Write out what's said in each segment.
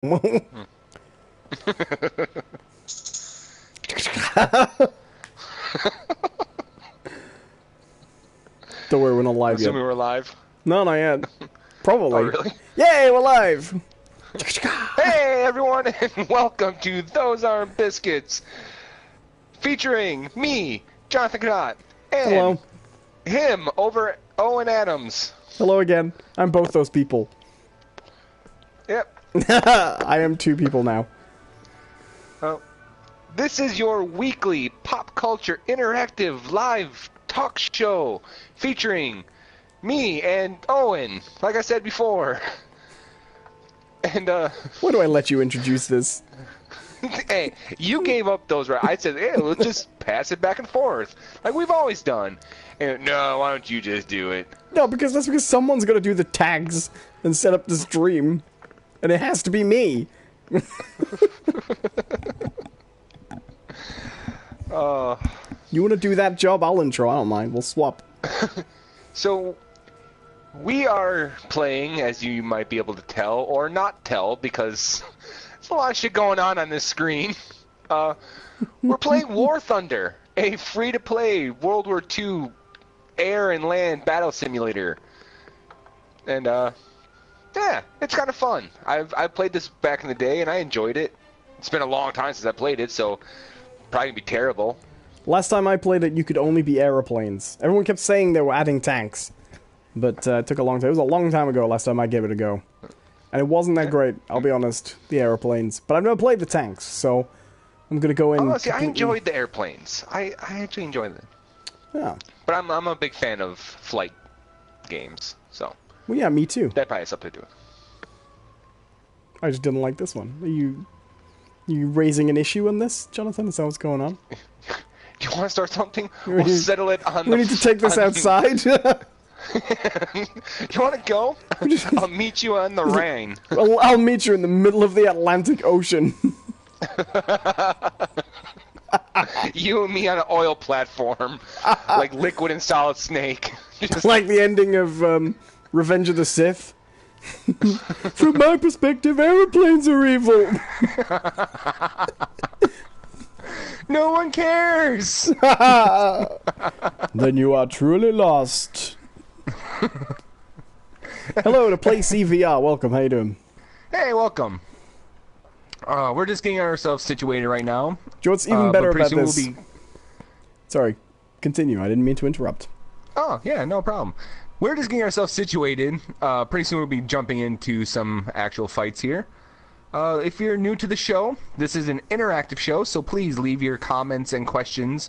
Don't worry, we're not live yet. Assuming we're live? No, not yet. Probably. Oh, really? Yay, we're live! Hey, everyone, and welcome to Those Aren't Biscuits, featuring me, Jonathan Cadotte, and Hello. him over Owen Adams. Hello again. I'm both those people. Yep. I am two people now. Well, this is your weekly pop culture interactive live talk show featuring me and Owen, like I said before. And, Why do I let you introduce this? hey, you gave up those right. I said, hey, let's just pass it back and forth, like we've always done. And, no, why don't you just do it? No, because that's because someone's gonna do the tags and set up the stream. And it has to be me. You wanna do that job? I'll intro, I don't mind. We'll swap. So, we are playing, as you might be able to tell, or not tell, because there's a lot of shit going on this screen. We're playing War Thunder, a free-to-play World War II air and land battle simulator. And, yeah, it's kind of fun. I've played this back in the day, and I enjoyed it. It's been a long time since I played it, so probably gonna be terrible. Last time I played it, you could only be aeroplanes. Everyone kept saying they were adding tanks. But it took a long time. It was a long time ago last time I gave it a go. And it wasn't that great, I'll be honest, the aeroplanes. But I've never played the tanks, so I'm gonna go in... Oh, see, I enjoyed the airplanes. I actually enjoyed them. Yeah. But I'm a big fan of flight games, so... Well, yeah, me too. That probably has something to do with it. I just didn't like this one. Are you raising an issue on this, Jonathan? Is that what's going on? Do you want to start something? We'll settle it on We need to take this outside. You want to go? I'll meet you on the rain. I'll meet you in the middle of the Atlantic Ocean. You and me on an oil platform, like Liquid and Solid Snake. Just... Like the ending of Revenge of the Sith. From my perspective, aeroplanes are evil. No one cares. Then you are truly lost. Hello to Play CVR. Welcome. How you doing? Hey, welcome. We're just getting ourselves situated right now. Do you know what's even better about this? We'll be... Sorry. Continue. I didn't mean to interrupt. Oh, yeah, no problem. We're just getting ourselves situated. Pretty soon we'll be jumping into some actual fights here. If you're new to the show, this is an interactive show, so please leave your comments and questions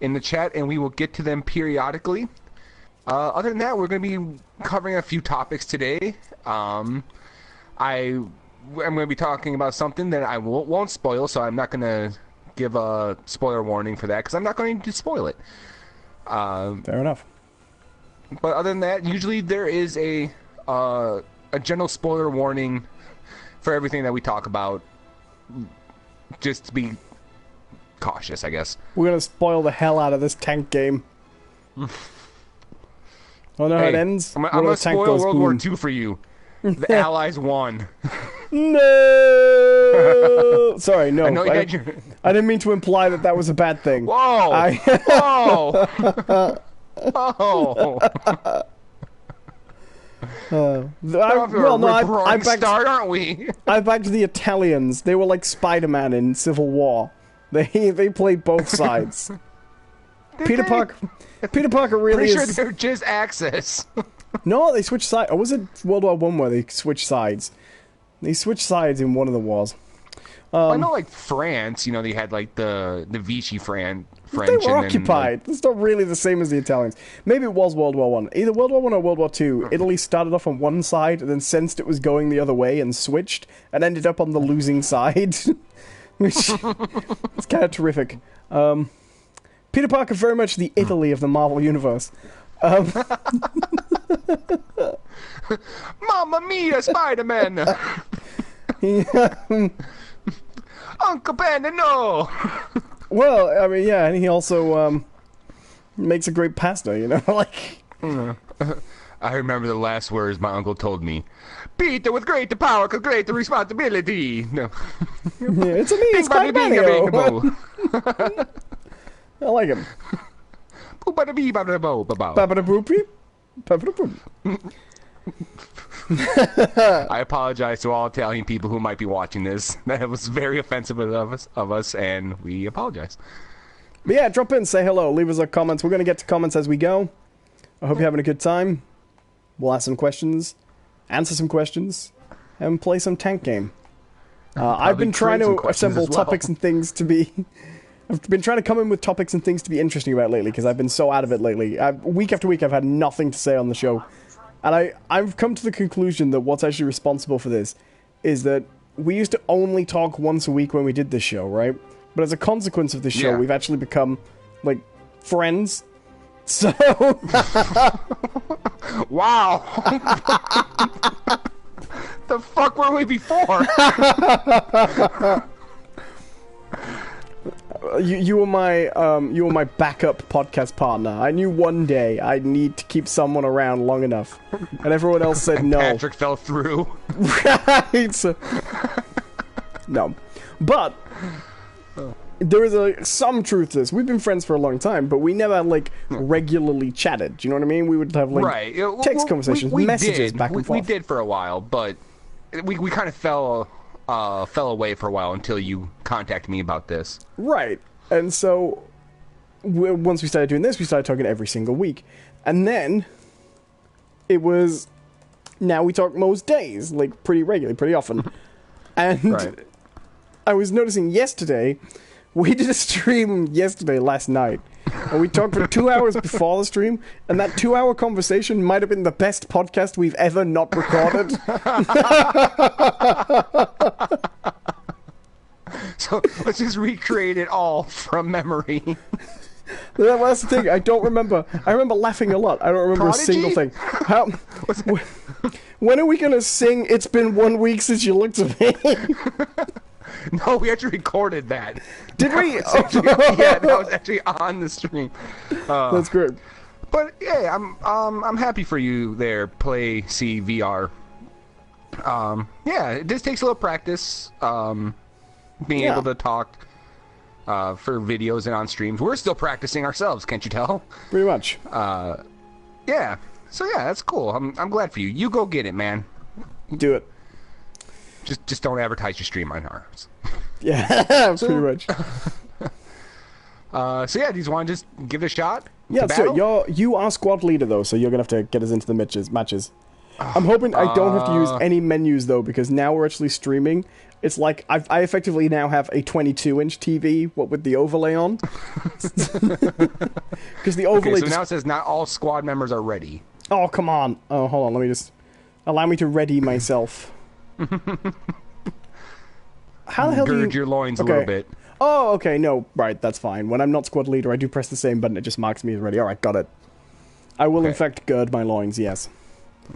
in the chat, and we will get to them periodically. Other than that, we're going to be covering a few topics today. I'm going to be talking about something that I won't spoil, so I'm not going to give a spoiler warning for that, because I'm not going to spoil it. Fair enough. But other than that, usually there is a general spoiler warning for everything that we talk about. Just to be cautious, I guess. We're going to spoil the hell out of this tank game. Oh no, it ends. I'm going to spoil World War II for you. The Allies won. No! Sorry, no. I didn't mean to imply that that was a bad thing. Whoa! Whoa! Oh! I backed the Italians. They were like Spider-Man in Civil War. They played both sides. Peter Parker really is... Pretty sure they're just Axis. No, they switched sides. Or was it World War I where they switched sides? They switched sides in one of the wars. I know, like, France, you know, they had, like, the Vichy French. They were occupied. Like... It's not really the same as the Italians. Maybe it was World War I. Either World War I or World War II. Italy started off on one side, and then sensed it was going the other way and switched, and ended up on the losing side. Which is kind of terrific. Peter Parker very much the Italy of the Marvel Universe. Mamma mia, Spider-Man! Uncle Ben, no! Well, I mean, yeah, and he also makes a great pasta, you know? Like... I remember the last words my uncle told me. Peter with great power, with great responsibility. No. Yeah, it's a me, it's Carbanio. I like him. Ba-ba-da-boo-beep. Ba-ba-da-boop. I apologize to all Italian people who might be watching this. That was very offensive of us, and we apologize. But yeah, drop in, say hello, leave us a comments. We're going to get to comments as we go. I hope you're having a good time. We'll ask some questions, answer some questions, and play some tank game. I've been trying to assemble topics and things to be... I've been trying to come in with topics and things to be interesting about lately, because I've been so out of it lately. Week after week, I've had nothing to say on the show. And I've come to the conclusion that what's actually responsible for this is that we used to only talk once a week when we did this show, right? But as a consequence of this show, we've actually become, like, friends. So... Wow! The fuck were we before? You were my backup podcast partner. I knew one day I'd need to keep someone around long enough, and everyone else said no. Patrick fell through. Right. No, but there is some truth to this. We've been friends for a long time, but we never regularly chatted. Do you know what I mean? We would have text conversations, messages back and forth. We did for a while, but we kind of fell away for a while until you contacted me about this. Right. And so, once we started doing this, we started talking every single week. And then, it was, now we talk most days, like, pretty regularly, pretty often. And I was noticing yesterday, we did a stream last night. And we talked for 2 hours before the stream, and that 2-hour conversation might have been the best podcast we've ever not recorded. So let's just recreate it all from memory. That's the thing. I don't remember. I remember laughing a lot. I don't remember a single thing. When are we going to sing "It's Been 1 Week Since You Looked at Me"? No, we actually recorded that. Did we? Yeah, that was actually on the stream. That's great. But yeah, I'm happy for you there, Play C VR. Yeah, it just takes a little practice. Being able to talk for videos and on streams. We're still practicing ourselves, can't you tell? Pretty much. Yeah. So yeah, that's cool. I'm glad for you. You go get it, man. Do it. Just don't advertise your stream on ours. Yeah, pretty much. So yeah, do you want to just give it a shot? Yeah, so you are squad leader though, so you're gonna have to get us into the matches. I'm hoping I don't have to use any menus though, because now we're actually streaming. It's like I effectively now have a 22-inch TV, what with the overlay on. Because the overlay. Okay, so now it says not all squad members are ready. Oh come on! Oh hold on, let me just allow me to ready myself. How the hell do you gird your loins a little bit? Oh, okay, no, right, that's fine. When I'm not squad leader, I do press the same button. It just marks me as ready. All right, got it. I will in fact gird my loins. Yes.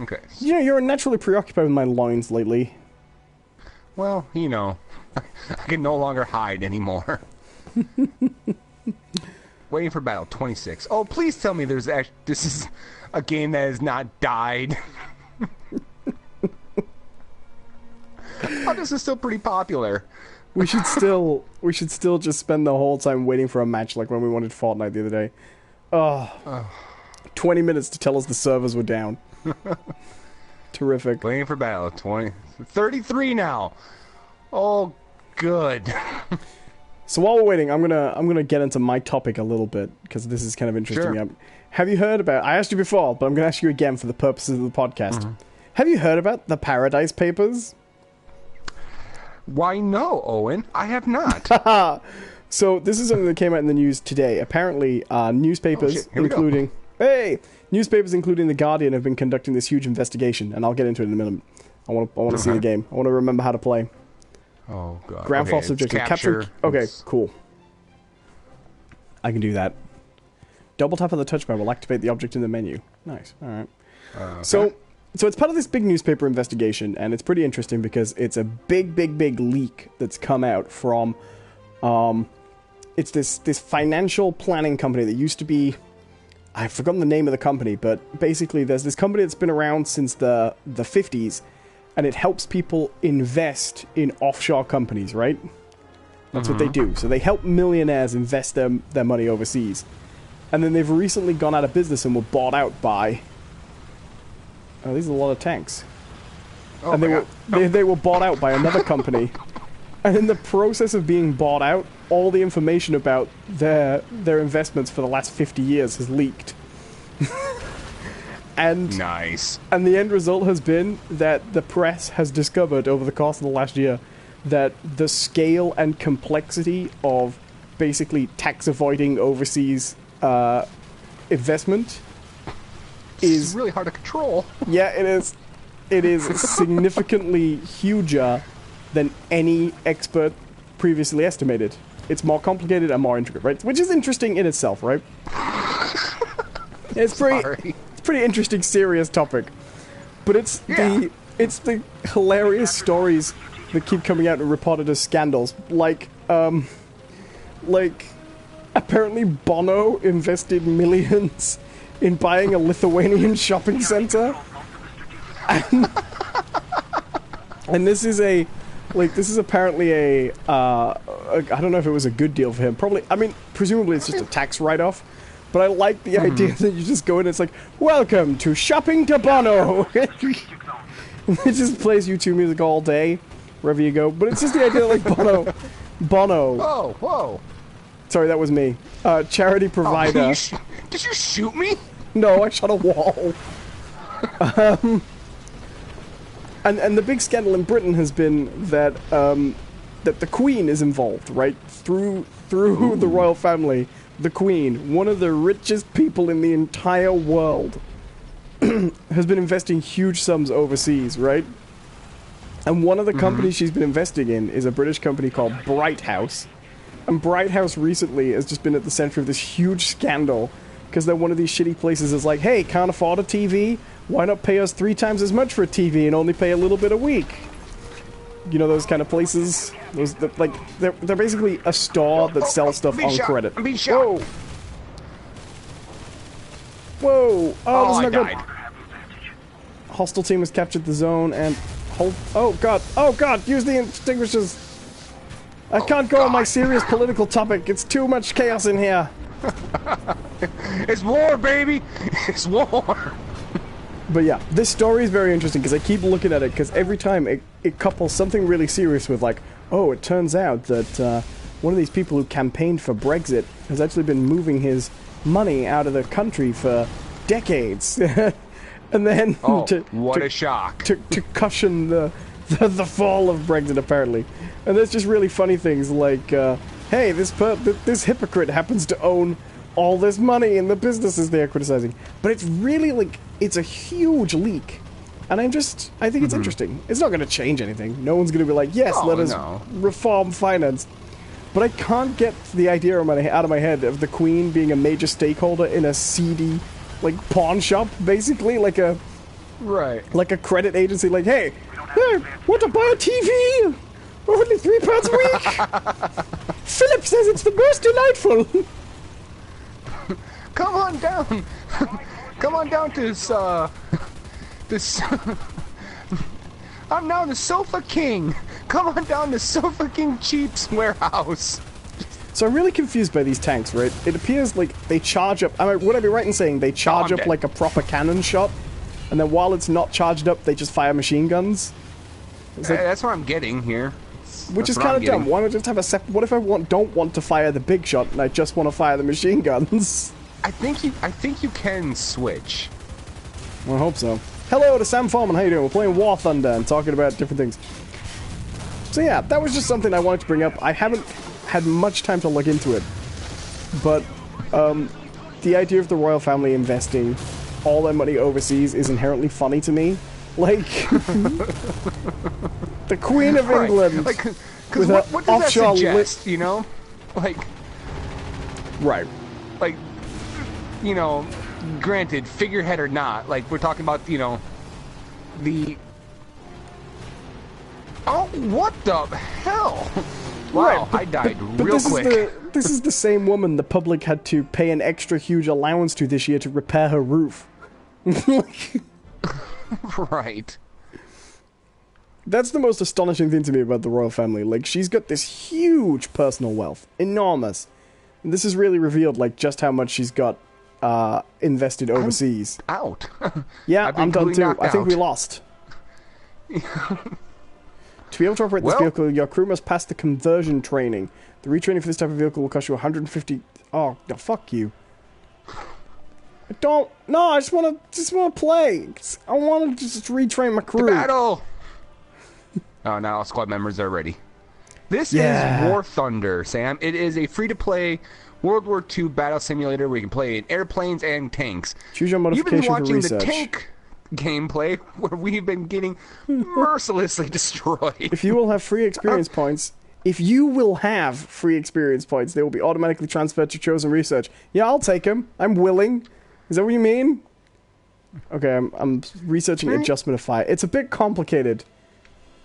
Okay. You know, you're naturally preoccupied with my loins lately. Well, you know, I can no longer hide anymore. Waiting for battle 26. Oh, please tell me this is a game that has not died. Oh, this is still pretty popular. We should still just spend the whole time waiting for a match like when we wanted Fortnite the other day. Oh. 20 minutes to tell us the servers were down. Terrific. Waiting for battle 33 now. Oh, good. So while we're waiting, I'm gonna get into my topic a little bit because this is kind of interesting. Sure. Have you heard about? I asked you before, but I'm gonna ask you again for the purposes of the podcast. Mm-hmm. Have you heard about the Paradise Papers? Why no, Owen? I have not. So this is something that came out in the news today. Apparently, newspapers including The Guardian have been conducting this huge investigation, and I'll get into it in a minute. I want to see the game. I want to remember how to play. Oh god. Ground false objective. Capture. Okay, cool. I can do that. Double tap on the touchpad will activate the object in the menu. Nice. All right. Okay. So it's part of this big newspaper investigation, and it's pretty interesting because it's a big leak that's come out from, it's this financial planning company that used to be, I've forgotten the name of the company, but basically there's this company that's been around since the 50s, and it helps people invest in offshore companies, right? That's what they do. So they help millionaires invest their money overseas. And then they've recently gone out of business and were bought out by... Oh, these are a lot of tanks. Oh, and they were bought out by another company. And in the process of being bought out, all the information about their investments for the last 50 years has leaked. And nice. And the end result has been that the press has discovered over the course of the last year that the scale and complexity of basically tax avoiding overseas investment is really hard to control. Yeah, it is. It is significantly huger than any expert previously estimated. It's more complicated and more intricate, right? Which is interesting in itself, right? It's pretty interesting, serious topic. But it's the hilarious stories that keep coming out and reported as scandals. Like apparently Bono invested millions in buying a Lithuanian shopping center. And this is apparently a I don't know if it was a good deal for him. Probably, I mean, presumably it's just a tax write-off. But I like the idea that you just go in and it's like, welcome to Shopping to Bono! It just plays YouTube music all day, wherever you go. But it's just the idea that, like, Bono... Oh, whoa. Sorry, that was me. Charity provider... Oh, did you shoot me? No, I shot a wall. And the big scandal in Britain has been that that the Queen is involved, right? Through the royal family, the Queen, one of the richest people in the entire world, has been investing huge sums overseas, right? And one of the companies she's been investing in is a British company called Bright House. And Bright House recently has just been at the center of this huge scandal because they're one of these shitty places that's like, hey, can't afford a TV? Why not pay us 3 times as much for a TV and only pay a little bit a week? You know those kind of places? Those that, like, they're basically a store that sells stuff on credit. I'm being shot. Whoa! Oh, this is not died. good. Hostile team has captured the zone and hold. Oh god! Use the extinguishers. I can't go on my serious political topic. It's too much chaos in here. It's war, baby. It's war. But yeah, this story is very interesting because I keep looking at it because every time it couples something really serious with like, oh, it turns out that one of these people who campaigned for Brexit has actually been moving his money out of the country for decades. And then a shock. To cushion the fall of Brexit, apparently. And there's just really funny things like, hey, this hypocrite happens to own all this money in the businesses they're criticizing. But it's really like, it's a huge leak. And I think it's interesting. It's not going to change anything. No one's going to be like, yes, let us reform finance. But I can't get the idea out of my head of the Queen being a major stakeholder in a seedy, like, pawn shop, basically. Like a credit agency. Like, hey, want to buy a TV? Only £3 a week. Philip says it's the most delightful. Come on down. Come on down to this. I'm now the Sofa King. Come on down to Sofa King Cheap's warehouse. So I'm really confused by these tanks, right? It appears like they charge up. Would I be right in saying they charge up like a proper cannon shot, and then while it's not charged up, they just fire machine guns? That's what I'm getting here. Which is kind of dumb. Why not just have a what if I don't want to fire the big shot and I just want to fire the machine guns? I think you can switch. Well, I hope so. Hello to Sam Foreman, how you doing? We're playing War Thunder and talking about different things. So yeah, that was just something I wanted to bring up. I haven't had much time to look into it. But the idea of the royal family investing all their money overseas is inherently funny to me. Like, the Queen of England, like, with what does that suggest, you know? Like, right. Like, you know, granted, figurehead or not, like, we're talking about, you know, the... Oh, what the hell? Wow, I died real quick. This is the same woman the public had to pay an extra huge allowance to this year to repair her roof. Right. That's the most astonishing thing to me about the royal family. Like, she's got this huge personal wealth. Enormous. And this has really revealed, like, just how much she's got invested overseas. I'm out. Yeah, I'm done too. I think we out. lost. To be able to operate this vehicle, your crew must pass the conversion training. The retraining for this type of vehicle will cost you 150... Oh, no, fuck you. I don't... No, I just want to play. I want to just retrain my crew. To battle! Oh, now all squad members are ready. This is War Thunder, Sam. It is a free-to-play World War II battle simulator where you can play in airplanes and tanks. Choose your modification for research. You've been watching the tank gameplay where we've been getting mercilessly destroyed. If you will have free experience points, they will be automatically transferred to chosen research. Yeah, I'll take them. I'm willing. Is that what you mean? Okay, I'm researching adjustment of fire. It's a bit complicated.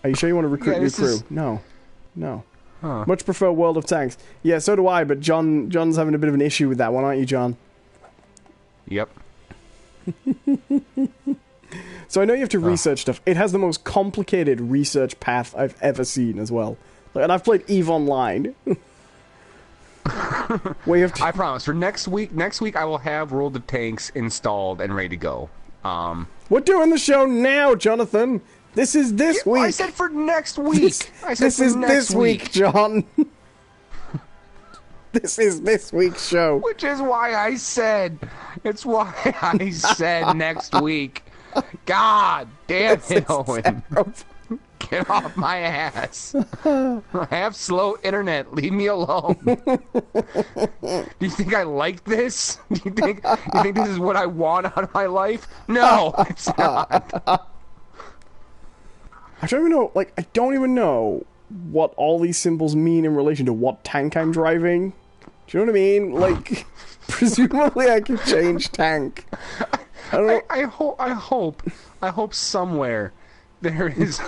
Are you sure you want to recruit new crew? No. Huh. Much prefer World of Tanks. Yeah, so do I, but John's having a bit of an issue with that one, aren't you, John? Yep. So I know you have to research stuff. It has the most complicated research path I've ever seen as well. Like, and I've played EVE Online. Where you have to... I promise, for next week I will have World of Tanks installed and ready to go. We're doing the show now, Jonathan. This is this week. I said for next week. This is this week, John. This is this week's show. Which is why I said. It's why I said next week. God damn it, Owen. Get off my ass. I have slow internet. Leave me alone. Do you think I like this? Do you think this is what I want out of my life? No, it's not. I don't even know what all these symbols mean in relation to what tank I'm driving. Do you know what I mean? Like, presumably I can change tank. I don't know. I hope somewhere there is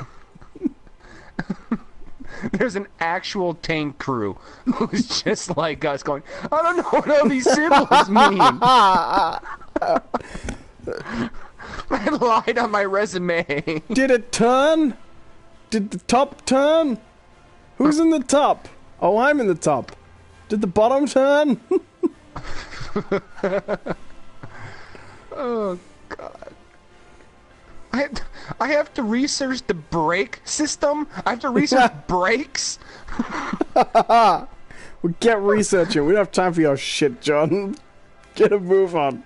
there's an actual tank crew who's just like us going, I don't know what all these symbols mean. I lied on my resume. Did it turn? Did the top turn? Who's in the top? Oh, I'm in the top. Did the bottom turn? Oh, God. I have to research the brake system? I have to research brakes? Well, get researching. We don't have time for your shit, John. Get a move on.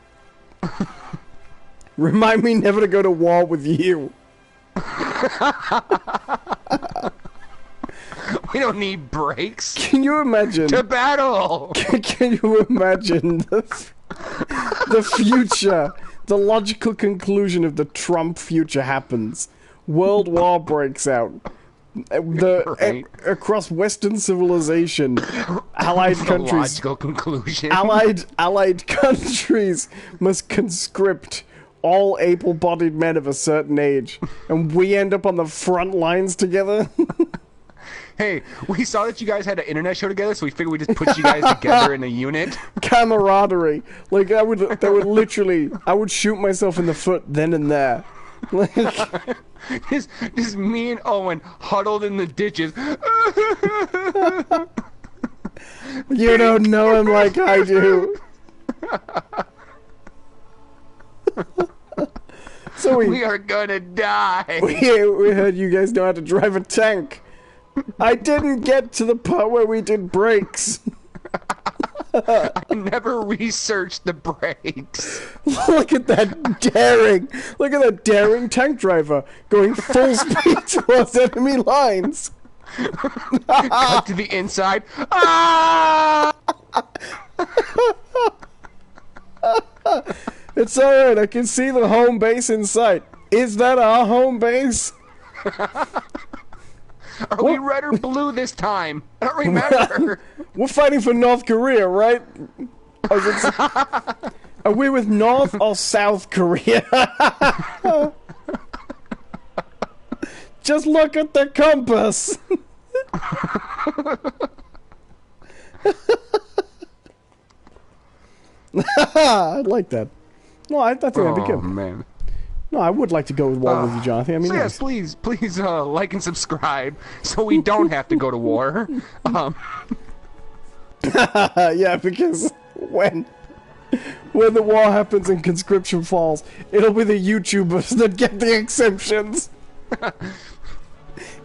Remind me never to go to war with you. We don't need brakes. Can you imagine? To battle! Can you imagine the future? The logical conclusion of the Trump future happens. World war breaks out. Across Western civilization, allied countries. Logical conclusion. Allied countries must conscript all able-bodied men of a certain age, and we end up on the front lines together. Hey, we saw that you guys had an internet show together, so we figured we'd just put you guys together in a unit. Camaraderie. Like, I would shoot myself in the foot then and there. Like, just me and Owen huddled in the ditches. You don't know him like I do. So we are gonna die. We heard you guys know how to drive a tank. I didn't get to the part where we did brakes. I never researched the brakes. Look at that daring tank driver going full speed towards enemy lines. Cut to the inside. Ah! It's alright, I can see the home base in sight. Is that our home base? Are we red or blue this time? I don't remember. We're fighting for North Korea, right? Are we with North or South Korea? Just look at the compass. I like that. No, I think that'd be good. Oh, man. No, I would like to go to war with you, Jonathan. I mean, So yes, please like and subscribe so we don't have to go to war. Yeah, because when the war happens and conscription falls, it'll be the YouTubers that get the exemptions.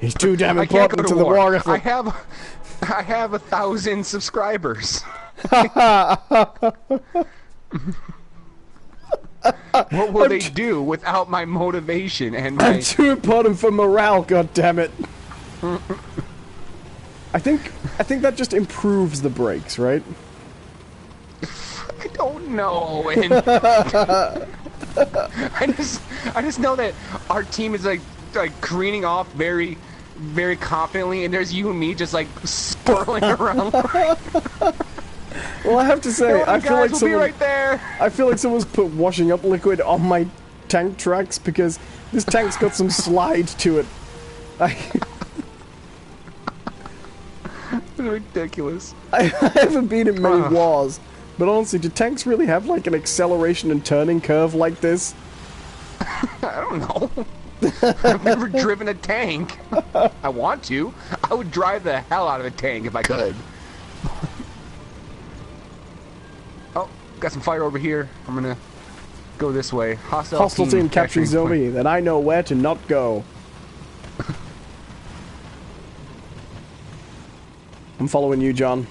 He's too damn important to the war effort. I have 1,000 subscribers. What will they do without my motivation and my... I'm too important for morale, God damn it! I think that just improves the brakes, right? I don't know. And I just know that our team is like careening off very, very confidently, and there's you and me just like swirling around. Well, I have to say, I feel like we'll be right there. I feel like someone's put washing up liquid on my tank tracks because this tank's got some slide to it. It's ridiculous. I haven't been in many wars, but honestly, do tanks really have like an acceleration and turning curve like this? I don't know. I've never driven a tank. I want to. I would drive the hell out of a tank if I could. Oh, got some fire over here. I'm gonna go this way. Hostile team capturing Zone. Then I know where to not go. I'm following you, John.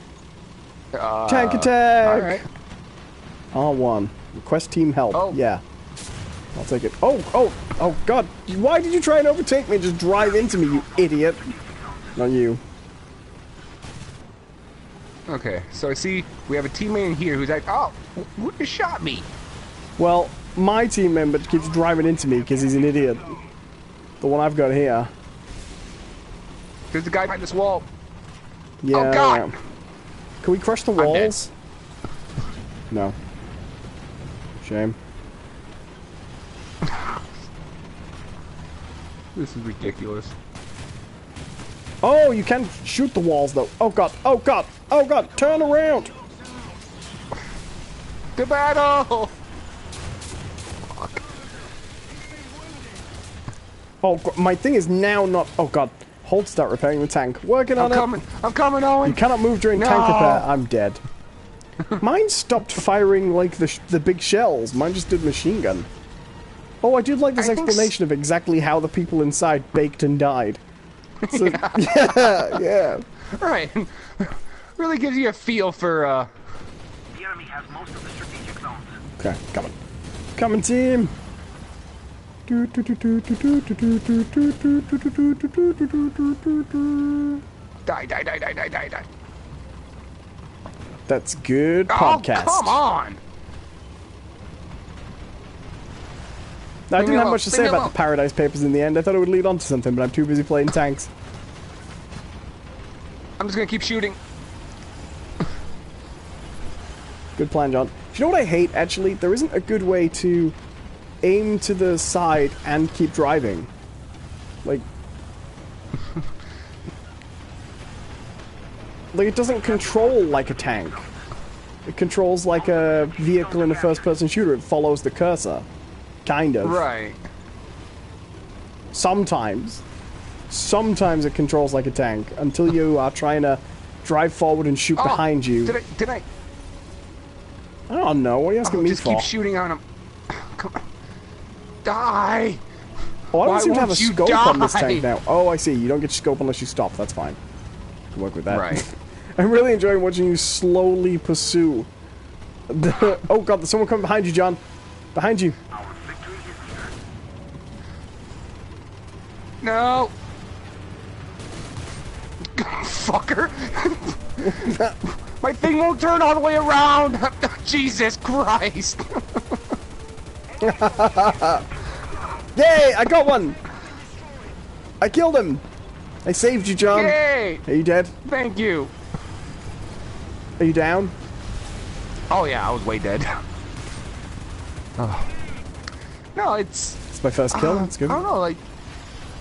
Tank attack! Alright. R1. Request team help. Oh. Yeah. I'll take it. Oh, God. Why did you try and overtake me and just drive into me, you idiot? Not you. Okay, so I see we have a teammate in here who's like, oh, who just shot me? Well, my team member keeps driving into me because he's an idiot. The one I've got here. There's a guy behind this wall. Yeah. Oh, God! Can we crush the walls? No. Shame. This is ridiculous. Oh, you can shoot the walls, though. Oh, God. Oh, God. Oh, God. Turn around. To battle! Oh, my thing is now not... Oh, God. Hold start repairing the tank. Working on it. I'm coming, Owen. You cannot move during tank repair. I'm dead. Mine stopped firing, like, the big shells. Mine just did machine gun. Oh, I did like this explanation of exactly how the people inside baked and died. So, yeah. Right. Really gives you a feel for, The enemy has most of the strategic zones. Okay, coming. Coming, team! Die. That's good podcast. Oh, come on! I didn't have much to say about the Paradise Papers in the end. I thought it would lead on to something, but I'm too busy playing tanks. I'm just gonna keep shooting. Good plan, John. Do you know what I hate, actually? There isn't a good way to aim to the side and keep driving. Like... like, it doesn't control like a tank. It controls like a vehicle in a first-person shooter. It follows the cursor. Kind of. Right. Sometimes. Sometimes it controls like a tank, until you are trying to drive forward and shoot behind you. Did I... I don't know. What are you asking me just for? keep shooting on him. Come on. Die! Oh, I don't Why seem to have a won't you scope on this die? tank now. Oh, I see. You don't get scope unless you stop. That's fine. Can work with that. Right. I'm really enjoying watching you slowly pursue. Oh god, there's someone coming behind you, John. Behind you. No! Fucker! My thing won't turn all the way around! Jesus Christ! Yay! I got one! I killed him! I saved you, John. Yay! Are you dead? Thank you! Are you down? Oh yeah, I was way dead. Oh. No, it's It's my first kill. That's good. I don't know, like,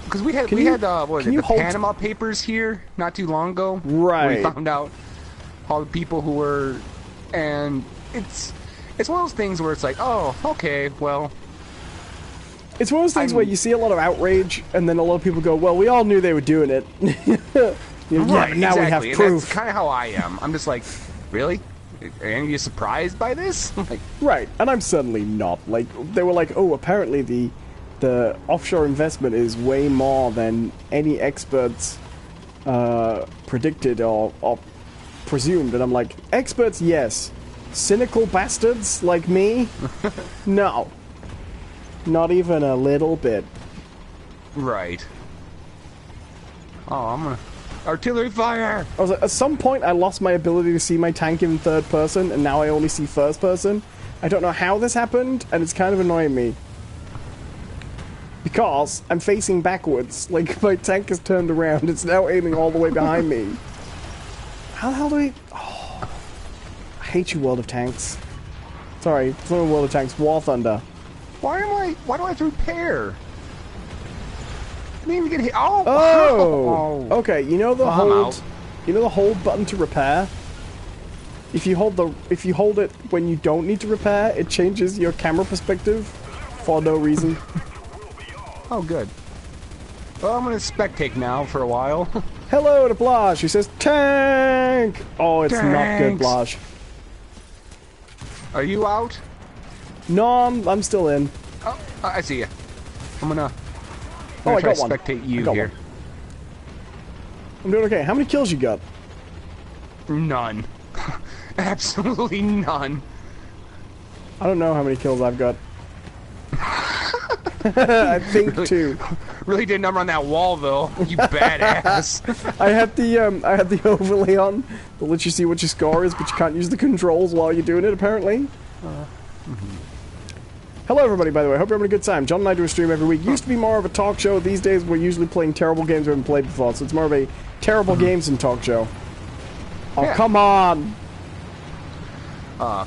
because we had what was it, the Panama Papers here not too long ago. Right. We found out all the people who were, and it's one of those things where it's like, oh, okay, well, It's one of those things where you see a lot of outrage, and then a lot of people go, well, we all knew they were doing it. Right, now we have exactly. proof. That's kind of how I am. I'm just like, really? Are any of you surprised by this? Like, Right, and I'm certainly not. Like, they were like, oh, apparently the offshore investment is way more than any experts predicted or presumed. And I'm like, experts, yes. Cynical bastards like me? No. Not even a little bit. right. Oh, I'm gonna... Artillery fire! I was like, at some point I lost my ability to see my tank in third person, and now I only see first person. I don't know how this happened, and it's kind of annoying me. Because I'm facing backwards. Like, my tank is turned around. It's now aiming all the way behind me. How the hell do we... Oh, I hate you, World of Tanks. Sorry, it's not World of Tanks. War Thunder. Why do I have to repair? I didn't even get hit. Oh! Oh! Okay, you know the Well, I'm hold... out. You know the hold button to repair? If you hold it when you don't need to repair, it changes your camera perspective for no reason. Oh, good. Well, I'm gonna spectate now for a while. Hello to Blage, who says tank. Oh, it's not good, Tanks. Blage. Are you out? No, I'm still in. Oh, I see you. I'm gonna Oh, I try got one. spectate you I got here. one. I'm doing okay. How many kills you got? None. Absolutely none. I don't know how many kills I've got. I think Really? two. Really did a number on that wall, though. You badass. I had the overlay on that lets you see what your score is, but you can't use the controls while you're doing it. Apparently. Hello, everybody. By the way, hope you're having a good time. John and I do a stream every week. Used to be more of a talk show. These days, we're usually playing terrible games we haven't played before, so it's more of a terrible games and talk show. Oh, Yeah. come on!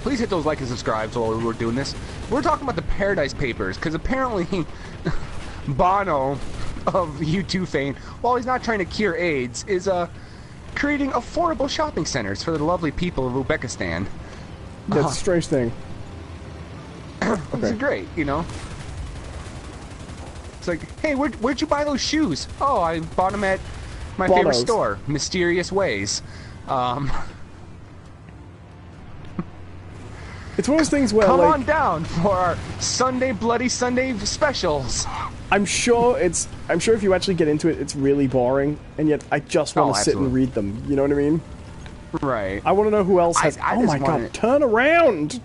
Please hit those like and subscribes while we're doing this. We're talking about the Paradise Papers, because apparently Bono of U2 fame, while he's not trying to cure AIDS, is creating affordable shopping centers for the lovely people of Uzbekistan. That's a strange thing. This is great, you know? It's like, hey, where'd you buy those shoes? Oh, I bought them at my favorite Bono's. store, Mysterious Ways. It's one of those things where, Come like, on down for our Sunday Bloody Sunday specials. I'm sure if you actually get into it, it's really boring, and yet I just want to sit and absolutely. read them. You know what I mean? Right. I want to know who else has. I Oh just my god! wanna- Turn around!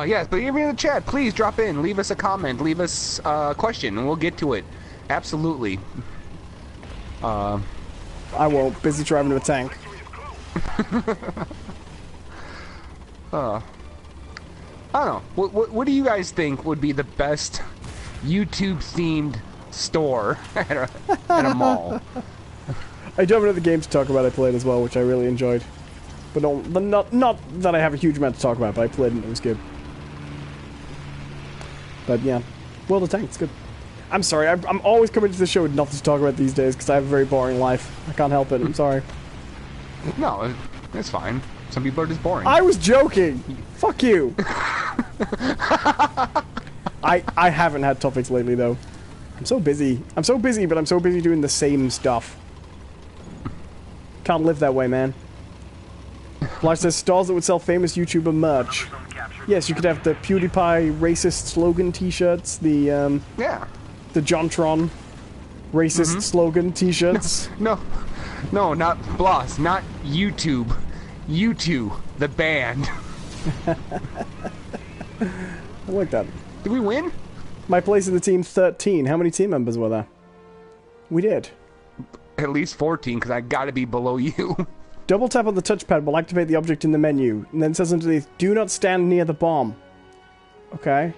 Yes, but even in the chat, please drop in, leave us a comment, leave us a question, and we'll get to it. Absolutely. I won't. Busy driving to a tank. I don't know. What do you guys think would be the best YouTube-themed store at a mall? I do have another game to talk about I played as well, which I really enjoyed. But not that I have a huge amount to talk about, but I played and it was good. But yeah, World of Tanks, good. I'm sorry, I'm always coming to the show with nothing to talk about these days because I have a very boring life. I can't help it, I'm sorry. No, it's fine. Some people are just boring. I was joking! Fuck you! I haven't had topics lately though. I'm so busy, but I'm so busy doing the same stuff. Can't live that way, man. Blanche says stores that would sell famous YouTuber merch. Yes, you could have the PewDiePie racist slogan t-shirts, the Yeah. the JonTron racist slogan t-shirts. No, not Bloss, not YouTube. U2, the band. I like that. Did we win? My place in the team 13. How many team members were there? We did. At least 14, because I gotta be below you. Double tap on the touchpad will activate the object in the menu, and then it says underneath, do not stand near the bomb. Okay.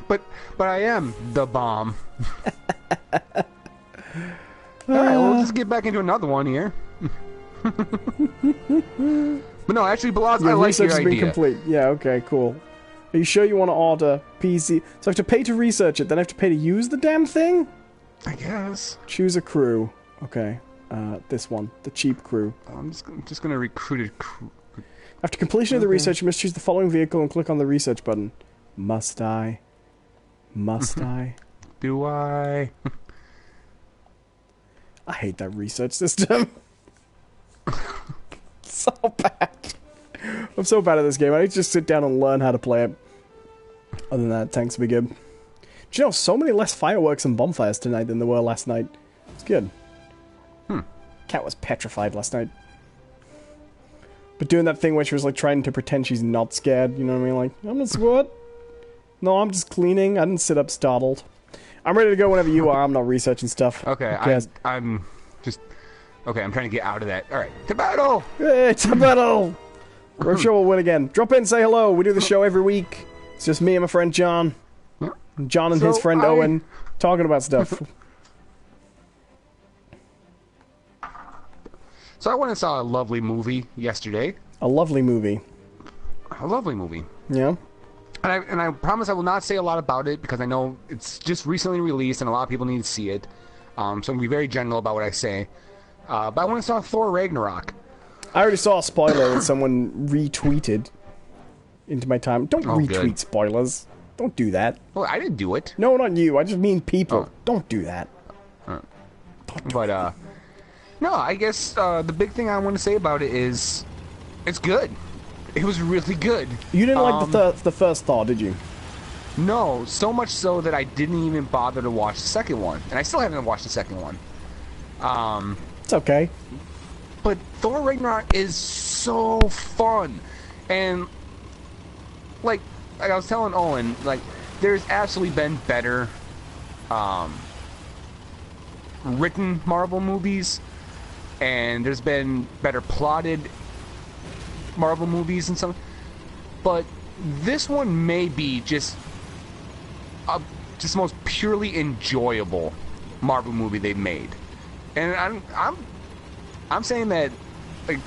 But I am the bomb. Alright, well, let's get back into another one here. But no, actually, Bloss, I Your like research your has been idea. complete. Yeah, okay, cool. Are you sure you want to order PC? So I have to pay to research it, then I have to pay to use the damn thing? I guess. Choose a crew. Okay. This one, the cheap crew. I'm just gonna recruit a crew. After completion of the research, you must choose the following vehicle and click on the research button. Must I? Must I? Do I? I hate that research system. So bad. I'm so bad at this game. I need to just sit down and learn how to play it. Other than that, tanks will be good. Do you know, so many less fireworks and bonfires tonight than there were last night. It's good. Cat was petrified last night. But doing that thing where she was like trying to pretend she's not scared, you know what I mean? Like, I'm not scared. No, I'm just cleaning. I didn't sit up startled. I'm ready to go whenever you are. I'm not researching stuff. Okay, I'm just... Okay, I'm trying to get out of that. Alright, to battle! Hey, to battle! I'm sure we'll win again. Drop in, say hello. We do the show every week. It's just me and my friend John. John and his friend Owen talking about stuff. So I went and saw a lovely movie yesterday. A lovely movie. A lovely movie. Yeah. And I promise I will not say a lot about it because I know it's just recently released and a lot of people need to see it. So I'm going to be very general about what I say. But I went and saw Thor Ragnarok. I already saw a spoiler that someone retweeted into my time. Don't retweet good. spoilers. Don't do that. Well, I didn't do it. No, not you. I just mean people. Don't do that. But, no, I guess the big thing I want to say about it is it's good. It was really good. You didn't like the first Thor, did you? No, so much so that I didn't even bother to watch the second one. And I still haven't watched the second one. It's okay. But Thor Ragnarok is so fun. And, like I was telling Owen, like, there's absolutely been better written Marvel movies. And there's been better plotted Marvel movies and some. But this one may be just the most purely enjoyable Marvel movie they've made. And I'm saying that, like,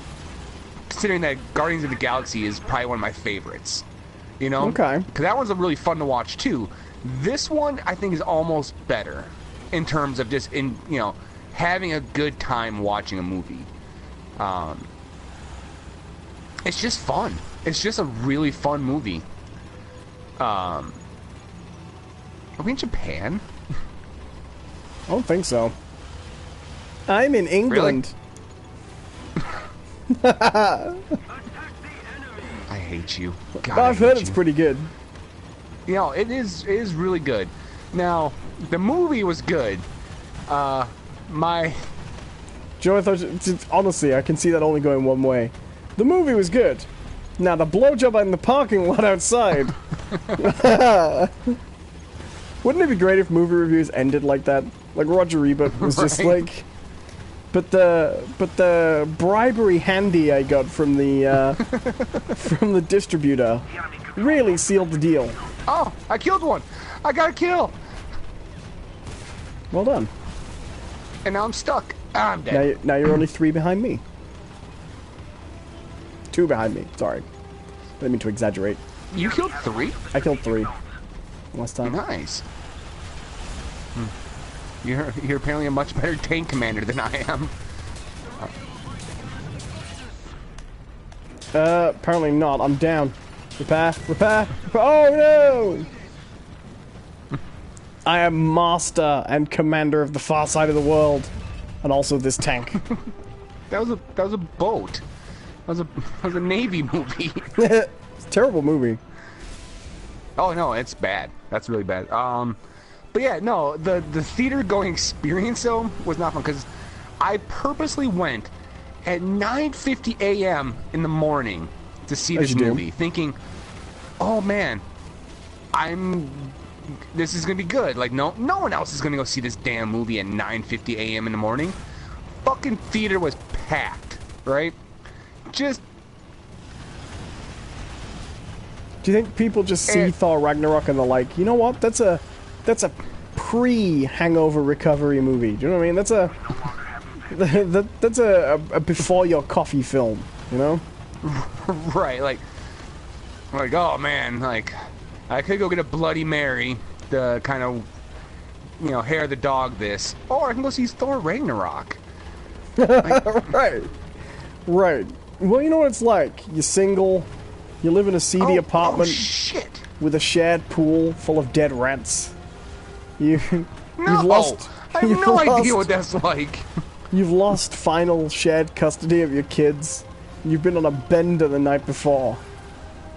considering that Guardians of the Galaxy is probably one of my favorites, you know? Okay. Because that one's really fun to watch too. This one I think is almost better in terms of just having a good time watching a movie. It's just fun. It's just a really fun movie. Are we in Japan? I don't think so. I'm in England. Really? I hate you. God, I've heard it's pretty good. You know, it is really good. Now, the movie was good. Joe, I thought, honestly, I can see that only going one way. The movie was good. Now, the blowjob in the parking lot outside. Wouldn't it be great if movie reviews ended like that? Like Roger Ebert was just like, but the bribery handy I got from the from the distributor really sealed the deal. Oh, I killed one. I got a kill. Well done. And now I'm stuck. I'm dead. Now you're only 3 behind me. 2 behind me. Sorry. I didn't mean to exaggerate. You killed 3? I killed 3 last time. Nice. You're apparently a much better tank commander than I am. Apparently not. I'm down. Repair. Oh no! I am master and commander of the far side of the world, and also this tank. That was a boat. That was a Navy movie. It's a terrible movie. Oh no, it's bad. That's really bad. But yeah, no, the theater going experience though was not fun because I purposely went at 9:50 a.m. in the morning to see this movie, thinking, "Oh man, this is gonna be good." Like no one else is gonna go see this damn movie at 9:50 a.m. in the morning. Fucking theater was packed, right? Just. Do you think people just see Thor Ragnarok and they're like, you know what? That's a pre-hangover recovery movie. Do you know what I mean? That's a before your coffee film. You know? Right. Like, oh man, like I could go get a Bloody Mary to kind of, hair the dog this, or I can go see Thor Ragnarok. Right. Right. Well, you know what it's like. You're single. You live in a seedy apartment shit. with a shared pool full of dead rats. You've No, lost. I have no idea what that's like. You've lost final shared custody of your kids. You've been on a bender the night before.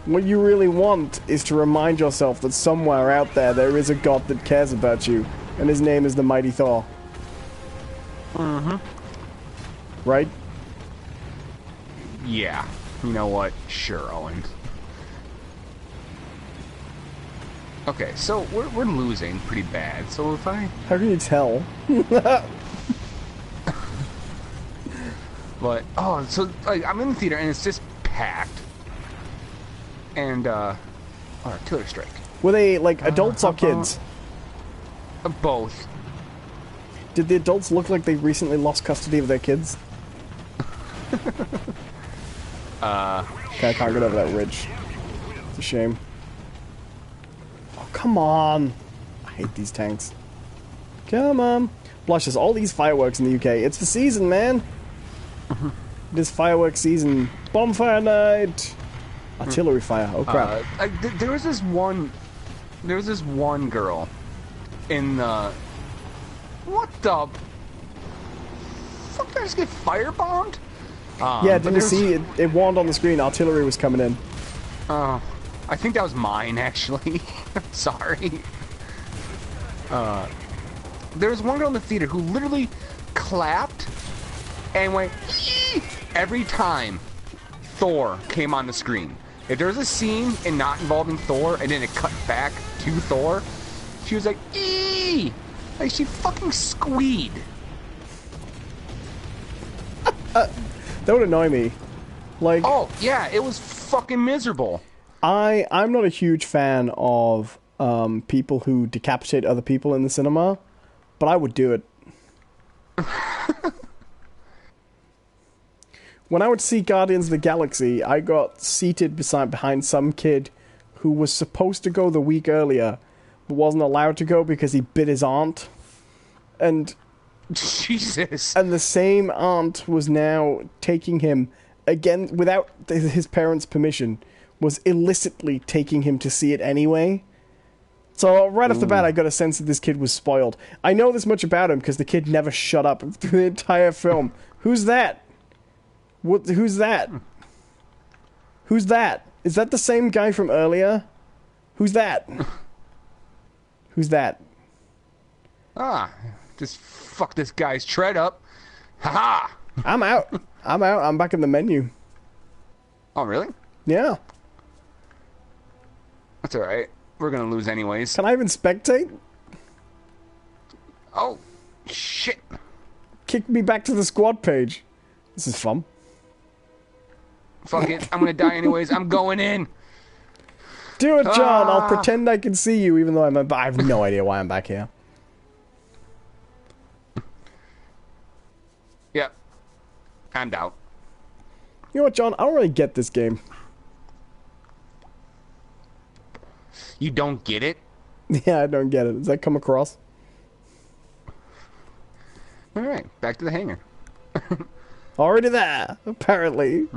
What you really want is to remind yourself that somewhere out there is a god that cares about you, and his name is the Mighty Thor. Mm-hmm. Right? Yeah. You know what? Sure, Owen. Okay, so we're losing pretty bad. So if I... How can you tell? But, oh, so like, I'm in the theater and it's just packed. And, artillery strike. Were they, like, adults or kids? Both. Did the adults look like they recently lost custody of their kids? Okay, I can't get over that ridge. It's a shame. Oh, come on! I hate these tanks. Come on! Blush, there's all these fireworks in the UK. It's the season, man! It is fireworks season. Bonfire night! Artillery fire. Oh crap. There was this one girl in the... What the... Fuck, did I just get firebombed? Yeah, didn't you see? It warned on the screen artillery was coming in. Oh, I think that was mine, actually. Sorry. There was one girl in the theater who literally clapped and went "Ee!" every time Thor came on the screen. If there was a scene and not involving Thor and then it cut back to Thor, she was like, "Ee!" Like she fucking squeed. That would annoy me. Like, oh yeah, it was fucking miserable. I'm not a huge fan of people who decapitate other people in the cinema, but I would do it. When I would see Guardians of the Galaxy, I got seated behind some kid who was supposed to go the week earlier, but wasn't allowed to go because he bit his aunt. And Jesus. And the same aunt was now taking him, again, without his parents' permission, was illicitly taking him to see it anyway. So right off the bat, I got a sense that this kid was spoiled. I know this much about him because the kid never shut up through the entire film. Who's that? Who's that? Who's that? Is that the same guy from earlier? Who's that? Who's that? Ah, just fuck this guy's tread up. Haha! I'm out. I'm out. I'm back in the menu. Oh, really? Yeah. That's alright. We're gonna lose anyways. Can I even spectate? Oh, shit. Kick me back to the squad page. This is fun. Fuck it. I'm gonna die anyways. I'm going in. Do it, John. I'll pretend I can see you even though I have no idea why I'm back here. Yep. I'm out. You know what, John? I don't really get this game. You don't get it? Yeah, I don't get it. Does that come across? Alright, back to the hangar. Already there, apparently.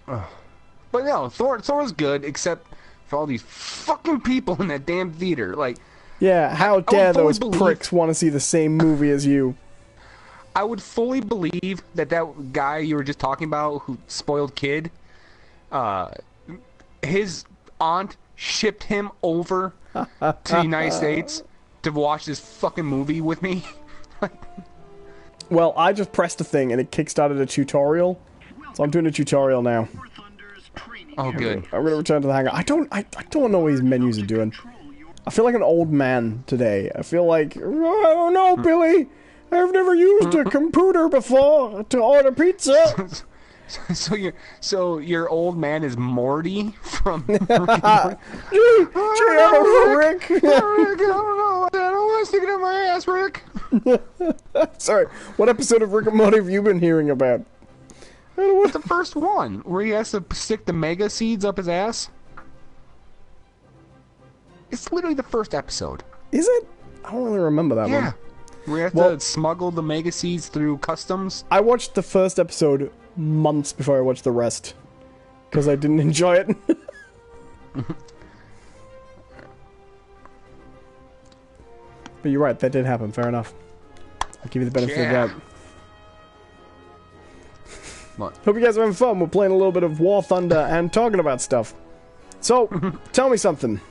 But no, Thor was good, except for all these fucking people in that damn theater. Like, yeah, how dare those pricks want to see the same movie as you? I would fully believe that guy you were just talking about, who spoiled kid, his aunt shipped him over to the United States to watch this fucking movie with me. Well, I just pressed a thing and it kickstarted a tutorial, so I'm doing a tutorial now. Oh, good. I'm gonna return to the hangar. I don't know what these menus are doing. I feel like an old man today. I feel like, I don't know, Billy. I've never used a computer before to order pizza. So your old man is Morty from Rick. Rick. I don't know. I don't want to stick it in my ass, Rick. Sorry, what episode of Rick and Morty have you been hearing about? What's the first one where he has to stick the mega seeds up his ass? It's literally the first episode. Is it? I don't really remember that one. We have Well- to smuggle the mega seeds through customs. I watched the first episode months before I watched the rest. Because I didn't enjoy it. But you're right, that did happen. Fair enough. I'll give you the benefit of that. What? Hope you guys are having fun. We're playing a little bit of War Thunder and talking about stuff. So, tell me something.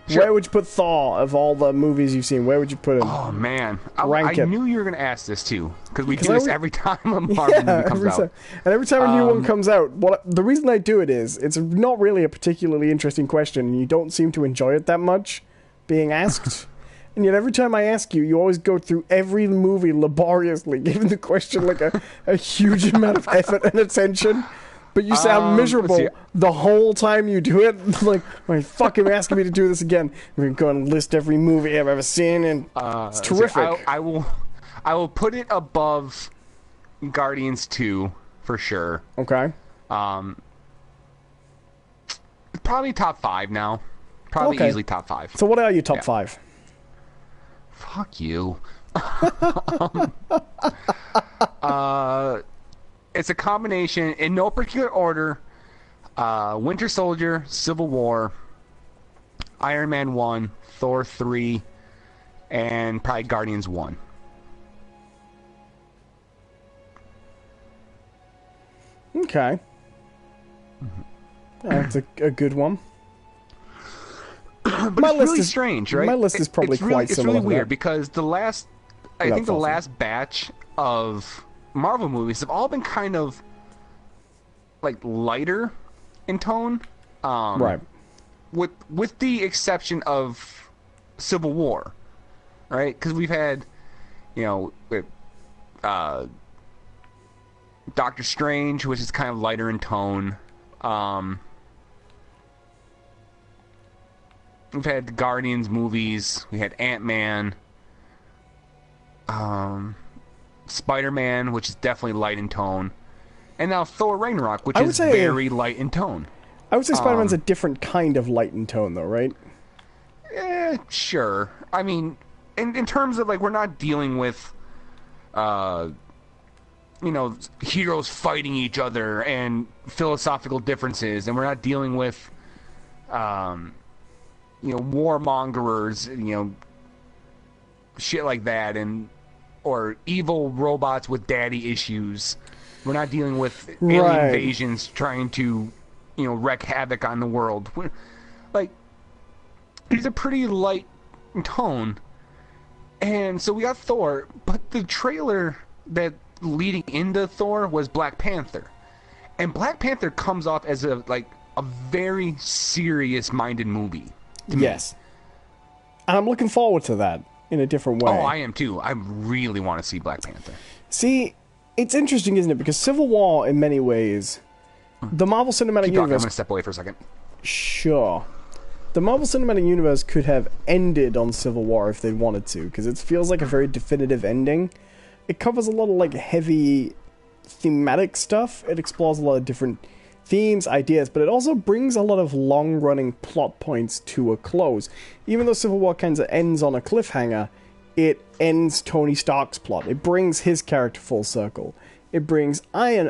Sure. Where would you put Thor of all the movies you've seen? Where would you put him? Oh man, Rank I it. knew you were gonna ask this too, because we do Because this every time a Marvel movie comes every out. time. And every time a new one comes out, the reason I do it is, it's not really a particularly interesting question, and you don't seem to enjoy it that much being asked. And yet every time I ask you, you always go through every movie laboriously, giving the question like a huge amount of effort and attention. But you sound miserable the whole time you do it. Like, are you fucking asking me to do this again? We're going to go and list every movie I've ever seen, and it's terrific. I will put it above Guardians 2 for sure. Okay. Probably top 5 now. Probably Okay. easily top 5. So what are your top 5? Fuck you. It's a combination, in no particular order, Winter Soldier, Civil War, Iron Man 1, Thor 3, and probably Guardians 1. Okay. That's a good one. But My it's list really is strange, right? my list is probably quite it's similar really to weird that. because I think the last batch of Marvel movies have all been kind of like lighter in tone. Right. With the exception of Civil War, right? Because we've had, Doctor Strange, which is kind of lighter in tone. We've had the Guardians movies. We had Ant-Man. Spider-Man, which is definitely light in tone. And now Thor Ragnarok, which is very light in tone. I would say Spider-Man's a different kind of light in tone, though, right? Sure. I mean, in terms of, like, we're not dealing with, heroes fighting each other and philosophical differences, and we're not dealing with, warmongers, shit like that, or evil robots with daddy issues. We're not dealing with alien invasions trying to, wreak havoc on the world. These are pretty light in tone. And so we got Thor, but the trailer that leading into Thor was Black Panther. And Black Panther comes off as a very serious-minded movie. Yes. And I'm looking forward to that in a different way. Oh, I am too. I really want to see Black Panther. See, it's interesting, isn't it? Because Civil War, in many ways, the Marvel Cinematic Keep talking. I'm Universe... going to step away for a second. Sure. The Marvel Cinematic Universe could have ended on Civil War if they wanted to, because it feels like a very definitive ending. It covers a lot of, heavy thematic stuff. It explores a lot of different themes, ideas, but it also brings a lot of long-running plot points to a close. Even though Civil War kind of ends on a cliffhanger, it ends Tony Stark's plot. It brings his character full circle. It brings Iron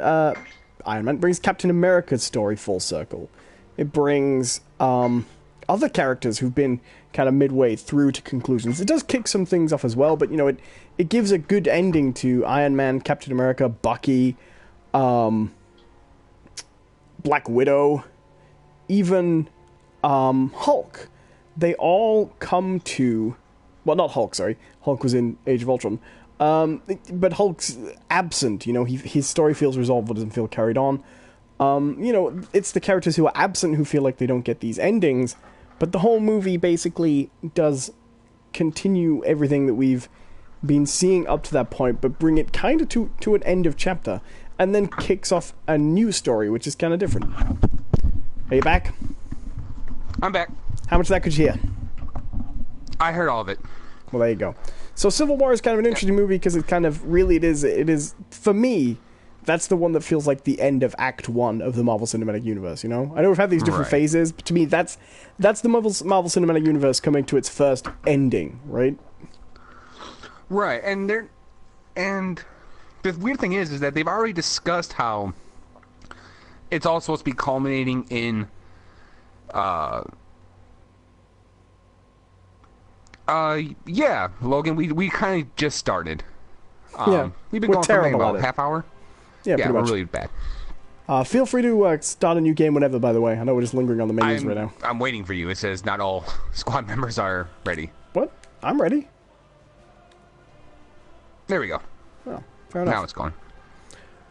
Man, brings Captain America's story full circle. It brings other characters who've been kind of midway through to conclusions. It does kick some things off as well, but it gives a good ending to Iron Man, Captain America, Bucky, Black Widow, even Hulk. They all come to... Well, not Hulk, sorry. Hulk was in Age of Ultron. But Hulk's absent, his story feels resolved but doesn't feel carried on. It's the characters who are absent who feel like they don't get these endings, but the whole movie basically does continue everything that we've been seeing up to that point, but bring it kind of to an end of chapter, and then kicks off a new story, which is kind of different. Are you back? I'm back. How much of that could you hear? I heard all of it. Well, there you go. So Civil War is kind of an interesting movie because it kind of really it is for me, that's the one that feels like the end of Act 1 of the Marvel Cinematic Universe, I know we've had these different phases, but to me that's the Marvel Cinematic Universe coming to its first ending, right? Right, and the weird thing is that they've already discussed how it's all supposed to be culminating in yeah, Logan, we kind of just started. Yeah, we've been we're going for maybe terrible about at it. half hour. Yeah, Yeah, pretty we're much. really bad. Feel free to start a new game whenever, by the way. I know we're just lingering on the menus right now. I'm waiting for you. It says not all squad members are ready. What? I'm ready. There we go. Oh, fair enough. Now it's gone.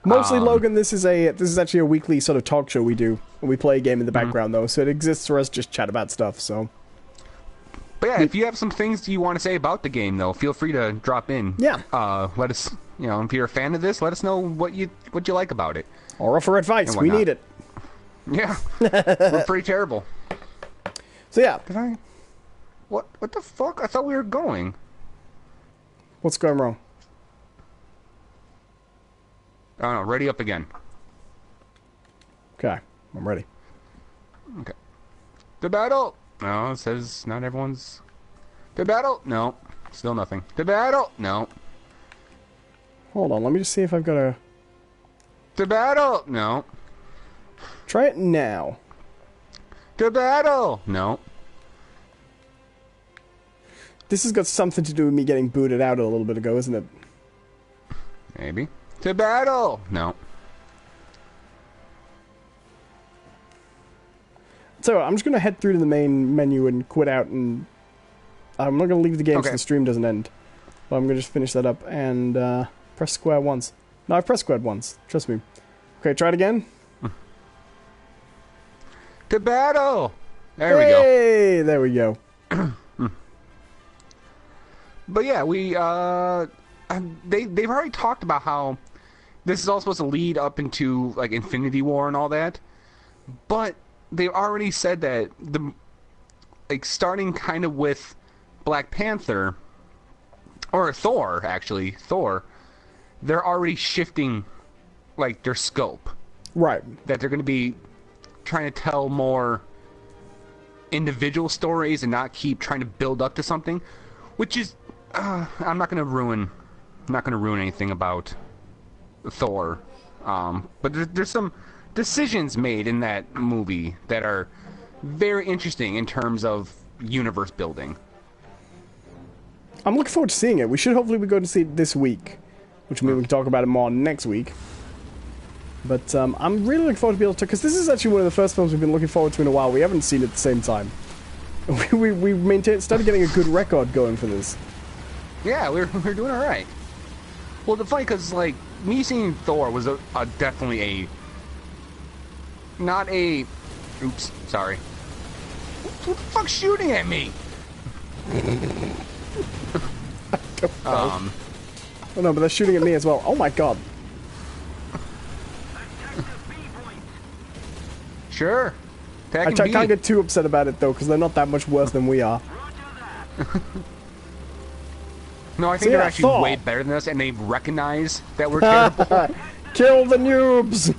Mostly, Logan, this is actually a weekly sort of talk show we do. And we play a game in the background, though, so it exists for us to just chat about stuff, so... But yeah, if you have some things you want to say about the game, though, feel free to drop in. Yeah. Let us, if you're a fan of this, let us know what you like about it. Or offer advice. We need it. Yeah. We're pretty terrible. So yeah. What the fuck? I thought we were going. What's going wrong? Oh, no, ready up again. Okay. I'm ready. Okay. The battle! No, it says not everyone's... The battle! No. Still nothing. The battle! No. Hold on, let me just see if I've got a... The battle! No. Try it now. The battle! No. This has got something to do with me getting booted out a little bit ago, isn't it? Maybe. To battle! No. So, I'm just going to head through to the main menu and quit out, and I'm not going to leave the game so the stream doesn't end. But I'm going to just finish that up and press square once. No, I've pressed squared once. Trust me. Okay, try it again. To battle! There we go. Hey! There we go. But yeah, they've already talked about how this is all supposed to lead up into like Infinity War and all that, but they've already said that starting kind of with Black Panther or Thor, actually Thor, they're already shifting like their scope. Right. That they're going to be trying to tell more individual stories and not keep trying to build up to something, which is I'm not going to ruin anything about Thor, but there's some decisions made in that movie that are very interesting in terms of universe building. I'm looking forward to seeing it. We should hopefully be going to see it this week, which means we can talk about it more next week. But I'm really looking forward to be able to, because this is actually one of the first films we've been looking forward to in a while. We haven't seen it at the same time. we started getting a good record going for this. Yeah, we're doing all right. Well, the funny because like me seeing Thor was definitely not a. Oops, sorry. Who the fuck's shooting at me? Oh no, but they're shooting at me as well. Oh my god. Sure. I can't get too upset about it though, because they're not that much worse than we are. No, I think they're actually way better than us, and they recognize that we're terrible. Kill the noobs!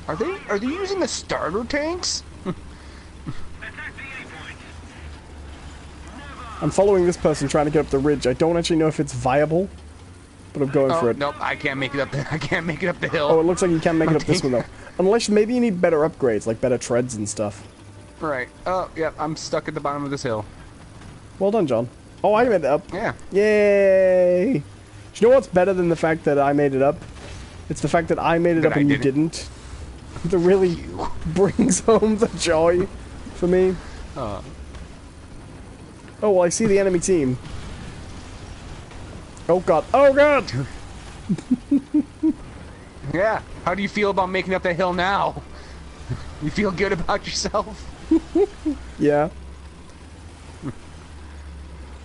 Are they using the starter tanks? I'm following this person trying to get up the ridge. I don't actually know if it's viable, but I'm going for it. Nope, I can't make it up. I can't make it up the hill. Oh, it looks like you can make it up this one though. Unless maybe you need better upgrades, like better treads and stuff. Right. Oh, yeah. I'm stuck at the bottom of this hill. Well done, John. Oh, I made it up. Yeah. Yay! Do you know what's better than the fact that I made it up? It's the fact that I made it up and you didn't. That really brings home the joy for me. Oh, well, I see the enemy team. Oh, God. Oh, God! Yeah. How do you feel about making up that hill now? You feel good about yourself? Yeah.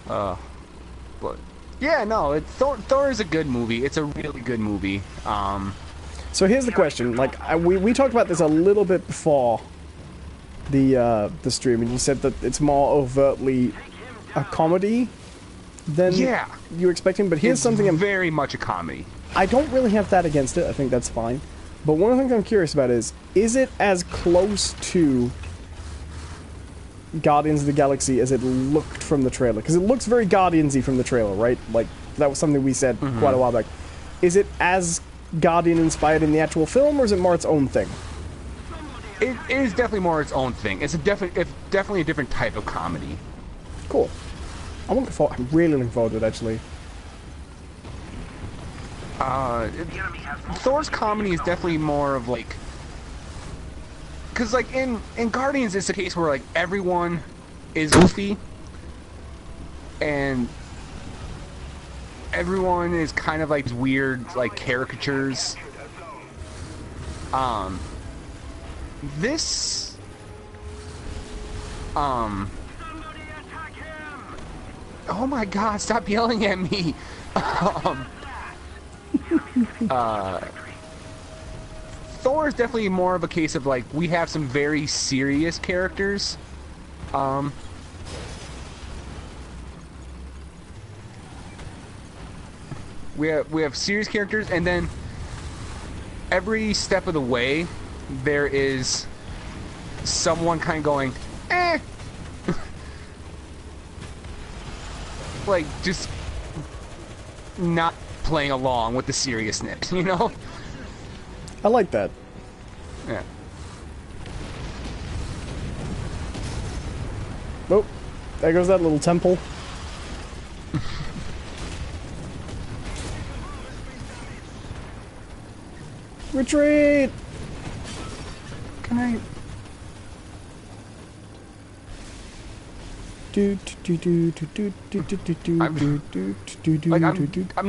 But yeah, no. Thor is a good movie. It's a really good movie. So here's the question. Like we talked about this a little bit before the stream, and you said that it's more overtly a comedy than you were expecting. But here's something I'm very much a comedy. I don't really have that against it. I think that's fine. But one of the things I'm curious about is it as close to Guardians of the Galaxy as it looked from the trailer? Because it looks very Guardians-y from the trailer, right? Like, that was something we said quite a while back. Is it as Guardian-inspired in the actual film, or is it more its own thing? It is definitely more its own thing. It's definitely a different type of comedy. Cool. I'm really looking forward to it, actually. Thor's comedy is definitely more of like, because like in Guardians, it's a case where like everyone is goofy and everyone is kind of like weird like caricatures. This oh my god, stop yelling at me. Thor is definitely more of a case of like we have some very serious characters. We have serious characters, and then every step of the way there is someone kind of going, eh. Like just not playing along with the seriousness, you know? I like that. Yeah. Oh, there goes that little temple. Retreat! Can I... I'm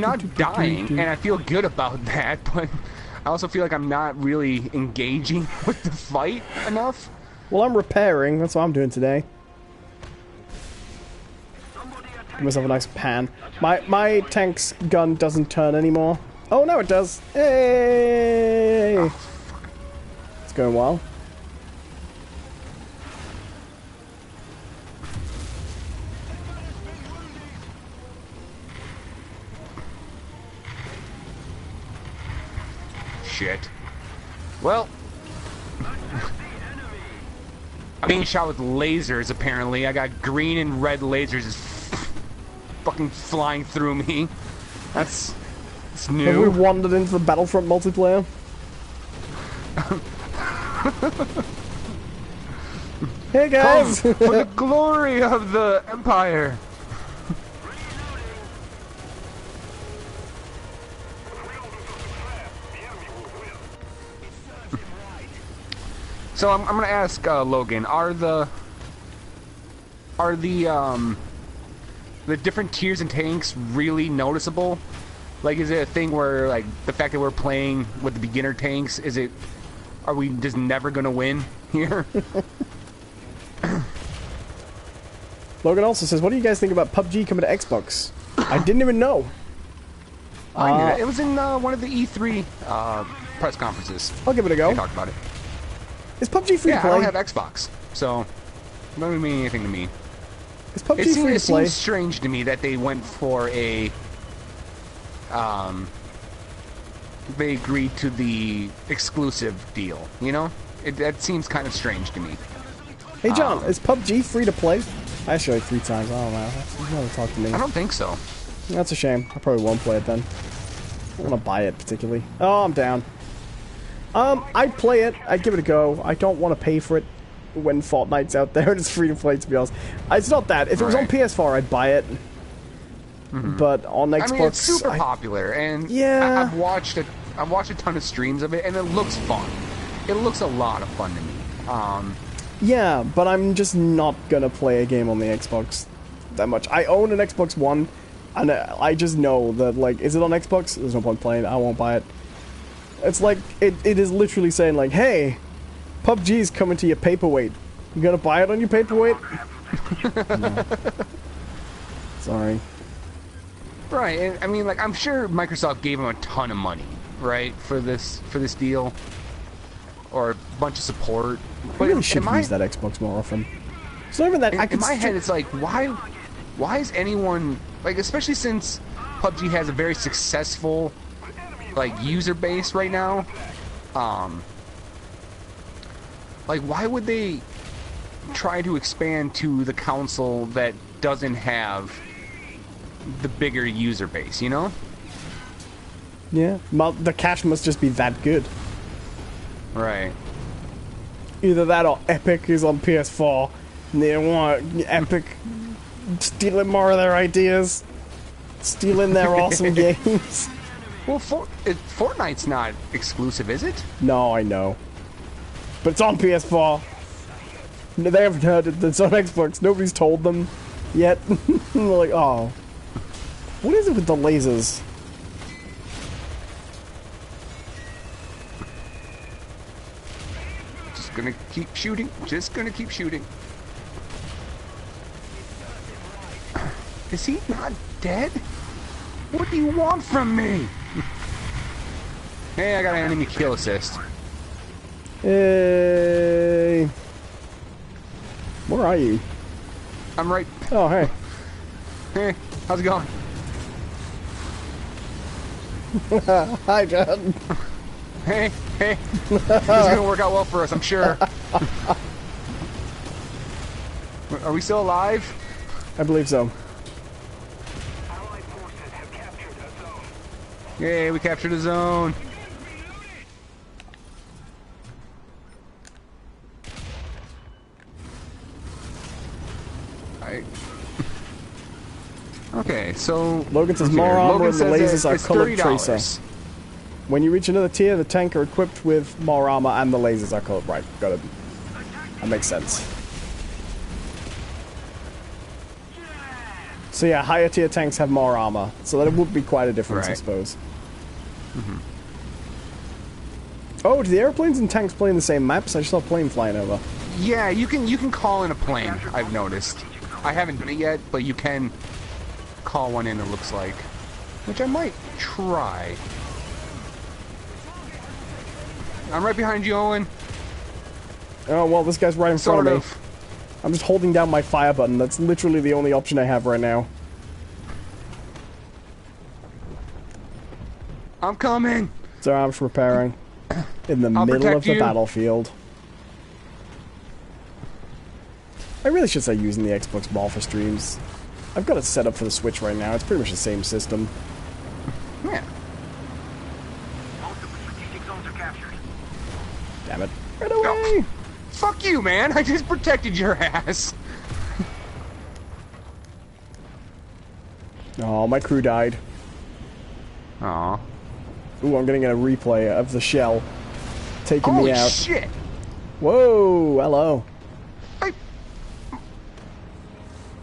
not dying, and I feel good about that, but I also feel like I'm not really engaging with the fight enough. Well, I'm repairing. That's what I'm doing today. Give myself a nice pan. My tank's gun doesn't turn anymore. Oh, no, it does. Hey! Oh, it's going well. Shit. Well, I'm being shot with lasers, apparently. I got green and red lasers just fucking flying through me. That's new. Have we wandered into the Battlefront multiplayer? Hey guys! Come for the glory of the Empire! So I'm gonna ask Logan, are the different tiers and tanks really noticeable? Like, is it a thing where like the fact that we're playing with the beginner tanks, are we just never gonna win here? Logan also says, what do you guys think about PUBG coming to Xbox? I didn't even know. I knew that. It was in one of the E3 press conferences. I'll give it a go. They talked about it. Is PUBG free to play? I don't have Xbox, so it doesn't mean anything to me. Is PUBG free to play? It seems strange to me that they went for a... they agreed to the exclusive deal, you know? That seems kind of strange to me. Hey John, is PUBG free to play? I showed it 3 times, I don't know. You never talk to me. I don't think so. That's a shame. I probably won't play it then. I don't want to buy it particularly. Oh, I'm down. I'd play it. I'd give it a go. I don't want to pay for it when Fortnite's out there and it's free to play, to be honest. It's not that. If it was on PS4, I'd buy it. But on Xbox... I mean, it's super popular, and yeah. I've watched a ton of streams of it, and it looks fun. It looks a lot of fun to me. Yeah, but I'm just not gonna play a game on the Xbox that much. I own an Xbox One, and I just know that, like, is it on Xbox? There's no point playing it. I won't buy it. It's like, it is literally saying, like, hey, PUBG's coming to your paperweight. You gonna buy it on your paperweight? No. Sorry. Right, and I mean, like, I'm sure Microsoft gave them a ton of money, right, for this deal, or a bunch of support. But I really should use that Xbox more often. It's not even that. In my head, it's like, why is anyone, like, especially since PUBG has a very successful, like, user base right now, like, why would they try to expand to the console that doesn't have the bigger user base, you know? Yeah. The cache must just be that good. Right. Either that or Epic is on PS4. And they don't want Epic stealing more of their ideas. Stealing their awesome games. Well, Fortnite's not exclusive, is it? No, I know. But it's on PS4. No, they haven't heard it. It's on Xbox. Nobody's told them yet. They're like, oh. What is it with the lasers? Just gonna keep shooting. Just gonna keep shooting. Is he not dead? What do you want from me? Hey, I got an enemy kill assist. Hey. Where are you? I'm right. Oh, hey. Hey, how's it going? Hi, John. Hey, hey. This is gonna work out well for us, I'm sure. Are we still alive? I believe so. Allied forces have captured a zone. Yay, we captured a zone. Okay, so Logan says more armor and the lasers are it's colored $30. tracer. When you reach another tier, the tank are equipped with more armor and the lasers are colored. Right, got it. That makes sense. So yeah, higher tier tanks have more armor, so that would be quite a difference, I Right. suppose. Oh, do the airplanes and tanks play in the same maps? I just saw a plane flying over. Yeah, you can call in a plane, I've noticed. I haven't done it yet, but you can call one in, it looks like. Which I might try. I'm right behind you, Owen. Oh, well, this guy's right in front Sort of me. of. I'm just holding down my fire button. That's literally the only option I have right now. I'm coming. So I'm repairing. In the I'll middle protect of the you. battlefield. I really should start using the Xbox Ball for streams. I've got it set up for the Switch right now. It's pretty much the same system. Yeah. Most of the strategic zones are captured. Damn it. Right away! Fuck you, man. I just protected your ass. Oh, my crew died. Aw. Ooh, I'm gonna get a replay of the shell taking Holy me out. shit. Whoa, hello. I...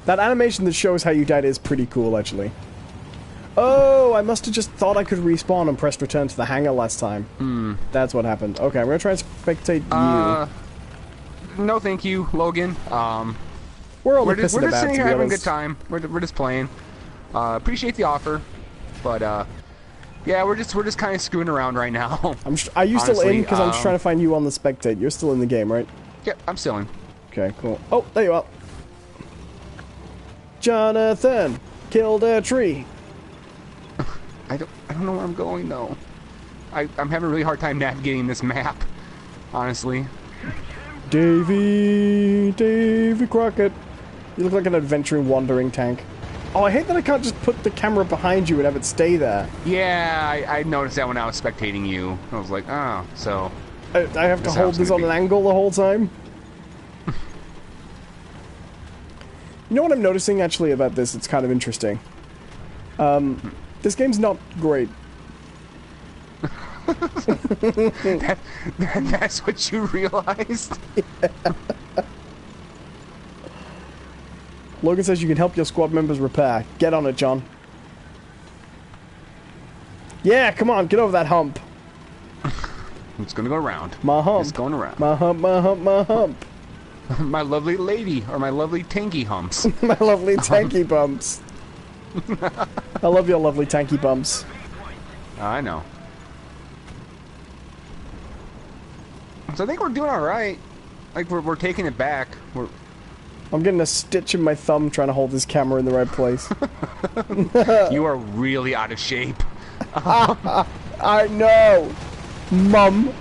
That animation that shows how you died is pretty cool, actually. Oh, I must have just thought I could respawn and pressed return to the hangar last time. That's what happened. Okay, I'm gonna try and spectate you. No, thank you, Logan. We're only We're just pissing about, sitting to here be having a good honest. time. We're just playing. Appreciate the offer, but yeah, we're just kind of screwing around right now. Are you still in? Honestly, Because I'm just trying to find you on the spectate. You're still in the game, right? Yeah, I'm still in. Okay, cool. Oh, there you are. Jonathan killed a tree. I don't know where I'm going though. I'm having a really hard time navigating this map, honestly. Davy Crockett. You look like an adventuring wandering tank. Oh, I hate that I can't just put the camera behind you and have it stay there. Yeah, I noticed that when I was spectating you. I was like, oh, so... I have to hold this on an angle the whole time? You know what I'm noticing, actually, about this? It's kind of interesting. This game's not great. That's what you realized? Logan says you can help your squad members repair. Get on it, John. Yeah, come on, get over that hump. It's gonna go around. My hump. It's going around. My hump, my hump, my hump. My lovely lady, or my lovely tanky humps. My lovely tanky bumps. I love your lovely tanky bumps. I know. So I think we're doing alright. Like, we're taking it back. I'm getting a stitch in my thumb trying to hold this camera in the right place. You are really out of shape. I know! Mum!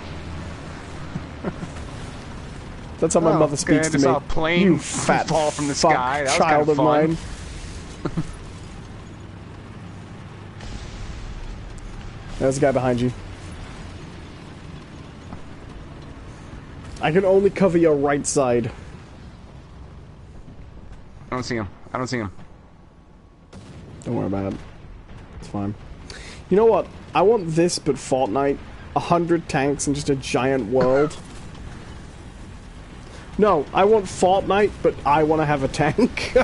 That's how my mother speaks to I just me. saw a plane You fat fall from the fuck sky. That was child kind of of mine. There's a guy behind you. I can only cover your right side. I don't see him. I don't see him. Don't worry about it. It's fine. You know what? I want this, but Fortnite. 100 tanks and just a giant world. No, I want Fortnite, but I want to have a tank.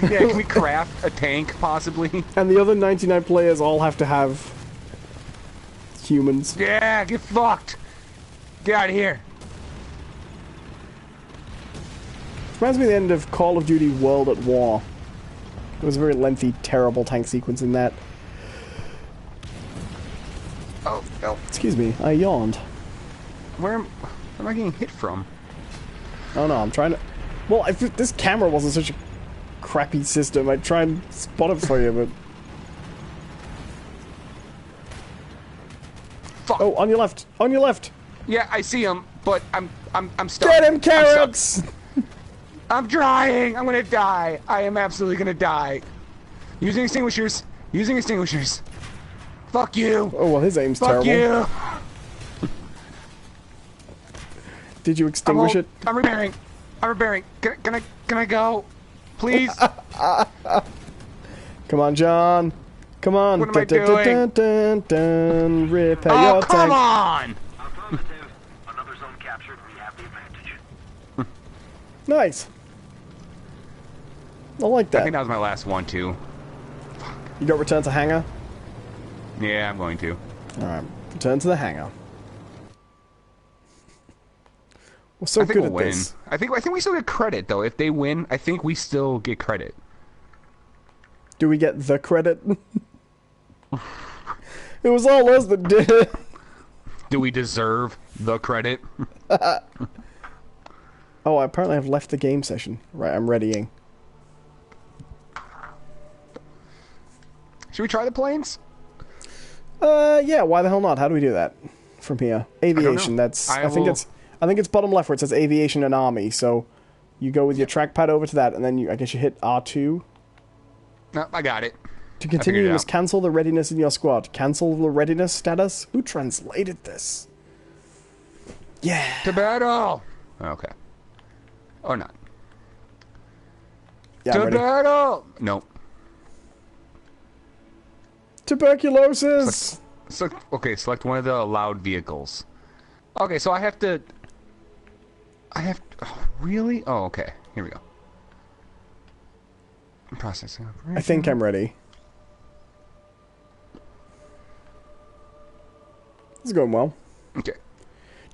Yeah, can we craft a tank, possibly? And the other 99 players all have to have humans. Yeah, get fucked! Get out of here! Reminds me of the end of Call of Duty World at War. It was a very lengthy, terrible tank sequence in that. Oh, no. Excuse me, I yawned. Where am I getting hit from? Oh no, I'm trying to... Well, if this camera wasn't such a crappy system, I'd try and spot it for you, but... Fuck! Oh, on your left! On your left! Yeah, I see him, but I'm stuck. Get him, I'm carrots! stuck. I'm trying! I'm gonna die! I am absolutely gonna die. Using extinguishers! Using extinguishers! Fuck you! Oh, well, his aim's Fuck terrible. you! Did you extinguish it? I'm repairing. I'm repairing. Can I go? Please? Come on, John. Come on. What am I doing? Dun. Repair Oh, your come tank. on! Affirmative. Another zone captured. We have the advantage. Nice. I like I that. think that was my last one, too. You got return to hangar? Yeah, I'm going to. Alright. Return to the hangar. We're so I think good we'll at win. this. I think we still get credit, though. If they win, I think we still get credit. Do we get the credit? It was all us that did it. Do we deserve the credit? Oh, I apparently have left the game session. Right, I'm readying. Should we try the planes? Yeah, why the hell not? How do we do that? From here. Aviation, that's... I think it's bottom left where it says aviation and army, so you go with your trackpad over to that, and then I guess you hit R2. No, I got it. To continue, you must cancel the readiness in your squad. Cancel the readiness status? Who translated this? Yeah. To battle! Okay. Or not. Yeah, to I'm ready. battle! Nope. Tuberculosis! Okay, select one of the allowed vehicles. Okay, so I have to... Oh, really? Oh, okay. Here we go. Processing. I think I'm ready. This is going well. Okay.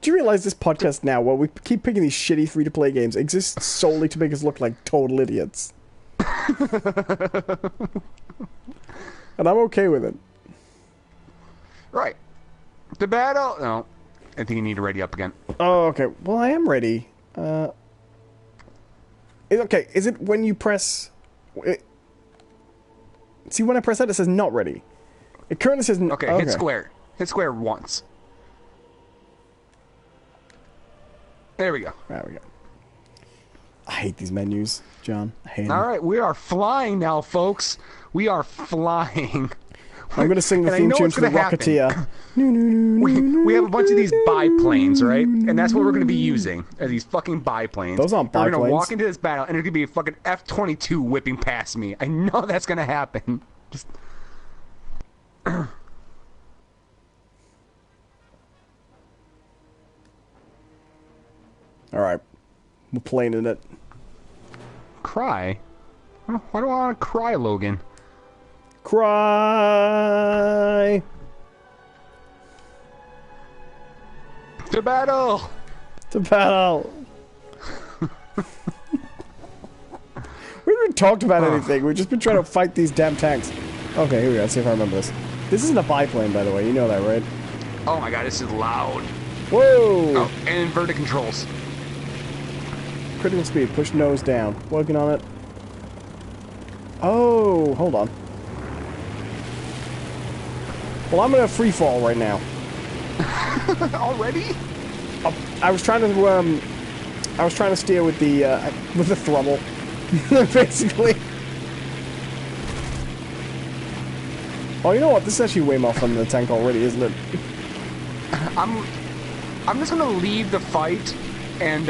Do you realize this podcast now, where we keep picking these shitty free-to-play games, exists solely to make us look like total idiots? And I'm okay with it. Right. To battle! No. I think you need to ready up again. Oh, okay. Well, I am ready. Okay, is it when you press... See, when I press that, it says not ready. It currently says... Okay, hit square. Hit square once. There we go. There we go. I hate these menus, John. I hate them. Alright, we are flying now, folks. We are flying. I'm going to sing the theme tune for the Rocketeer. We have a bunch of these biplanes, right? And that's what we're going to be using, are these fucking biplanes. Those aren't biplanes. We're going to walk into this battle, and there's going to be a fucking F-22 whipping past me. I know that's going to happen. Just... Alright. We're playing in it. Cry? Why do I want to cry, Logan? Cry! To battle! To battle! We haven't talked about anything. We've just been trying to fight these damn tanks. Okay, here we go. Let's see if I remember this. This isn't a biplane, by the way. You know that, right? Oh my god, this is loud. Whoa! Oh, and inverted controls. Critical speed. Push nose down. Working on it. Oh, hold on. Well, I'm gonna free fall right now. Already? I was trying to steer with the throttle, basically. Oh, you know what? This is actually way more fun than the tank already, isn't it? I'm just gonna leave the fight and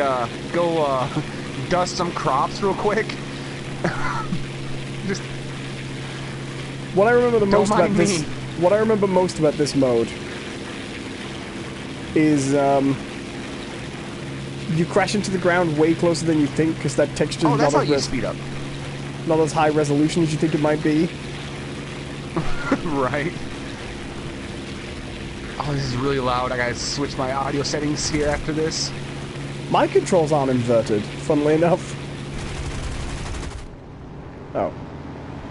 go dust some crops real quick. Just what I remember the most about me. What I remember most about this mode is you crash into the ground way closer than you think because that texture is that's how you speed up. Not as high resolution as you think it might be. Right. Oh, this is really loud. I gotta switch my audio settings here after this. My controls aren't inverted, funnily enough. Oh.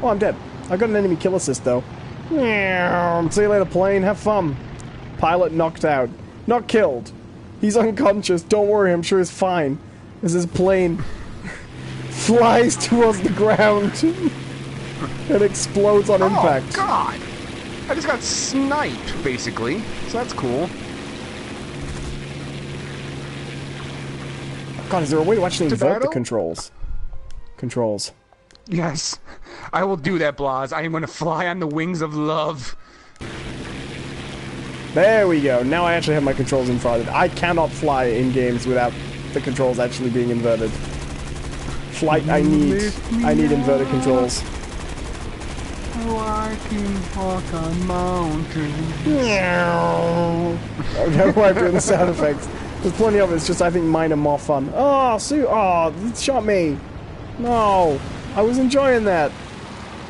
Oh, I'm dead. I got an enemy kill assist, though. See you later, plane. Have fun. Pilot knocked out. Not killed. He's unconscious. Don't worry, I'm sure he's fine. As his plane flies towards the ground and explodes on impact. Oh, God! I just got sniped, basically. So that's cool. God, is there a way to actually invert the Cadotte? controls? Controls. Yes. I will do that, Blas. I am going to fly on the wings of love. There we go. Now I actually have my controls inverted. I cannot fly in games without the controls actually being inverted. Flight, I need inverted controls. Oh, I can walk on mountains. Okay, why I'm doing the sound effects. There's plenty of it. It's just I think mine are more fun. Oh, Sue! Oh, it shot me. No, I was enjoying that.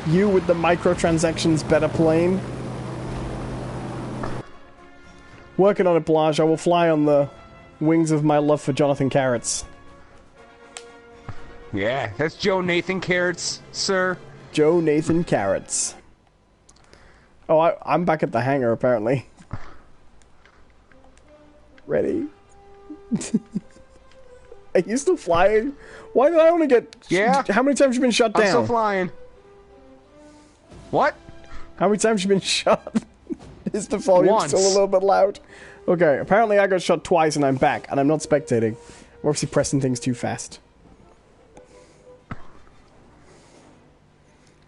You with the microtransactions better plane. Working on it, Blanche. I will fly on the wings of my love for Jonathan Carrots. Yeah, that's Joe Nathan Carrots, sir. Joe Nathan Carrots. Oh, I'm back at the hangar, apparently. Ready? Are you still flying? Why did I only get... Yeah. How many times have you been shot down? I'm still flying. What? How many times have you been shot? Is the volume Once. still a little bit loud? Okay, apparently I got shot twice and I'm back, and I'm not spectating. I'm obviously pressing things too fast.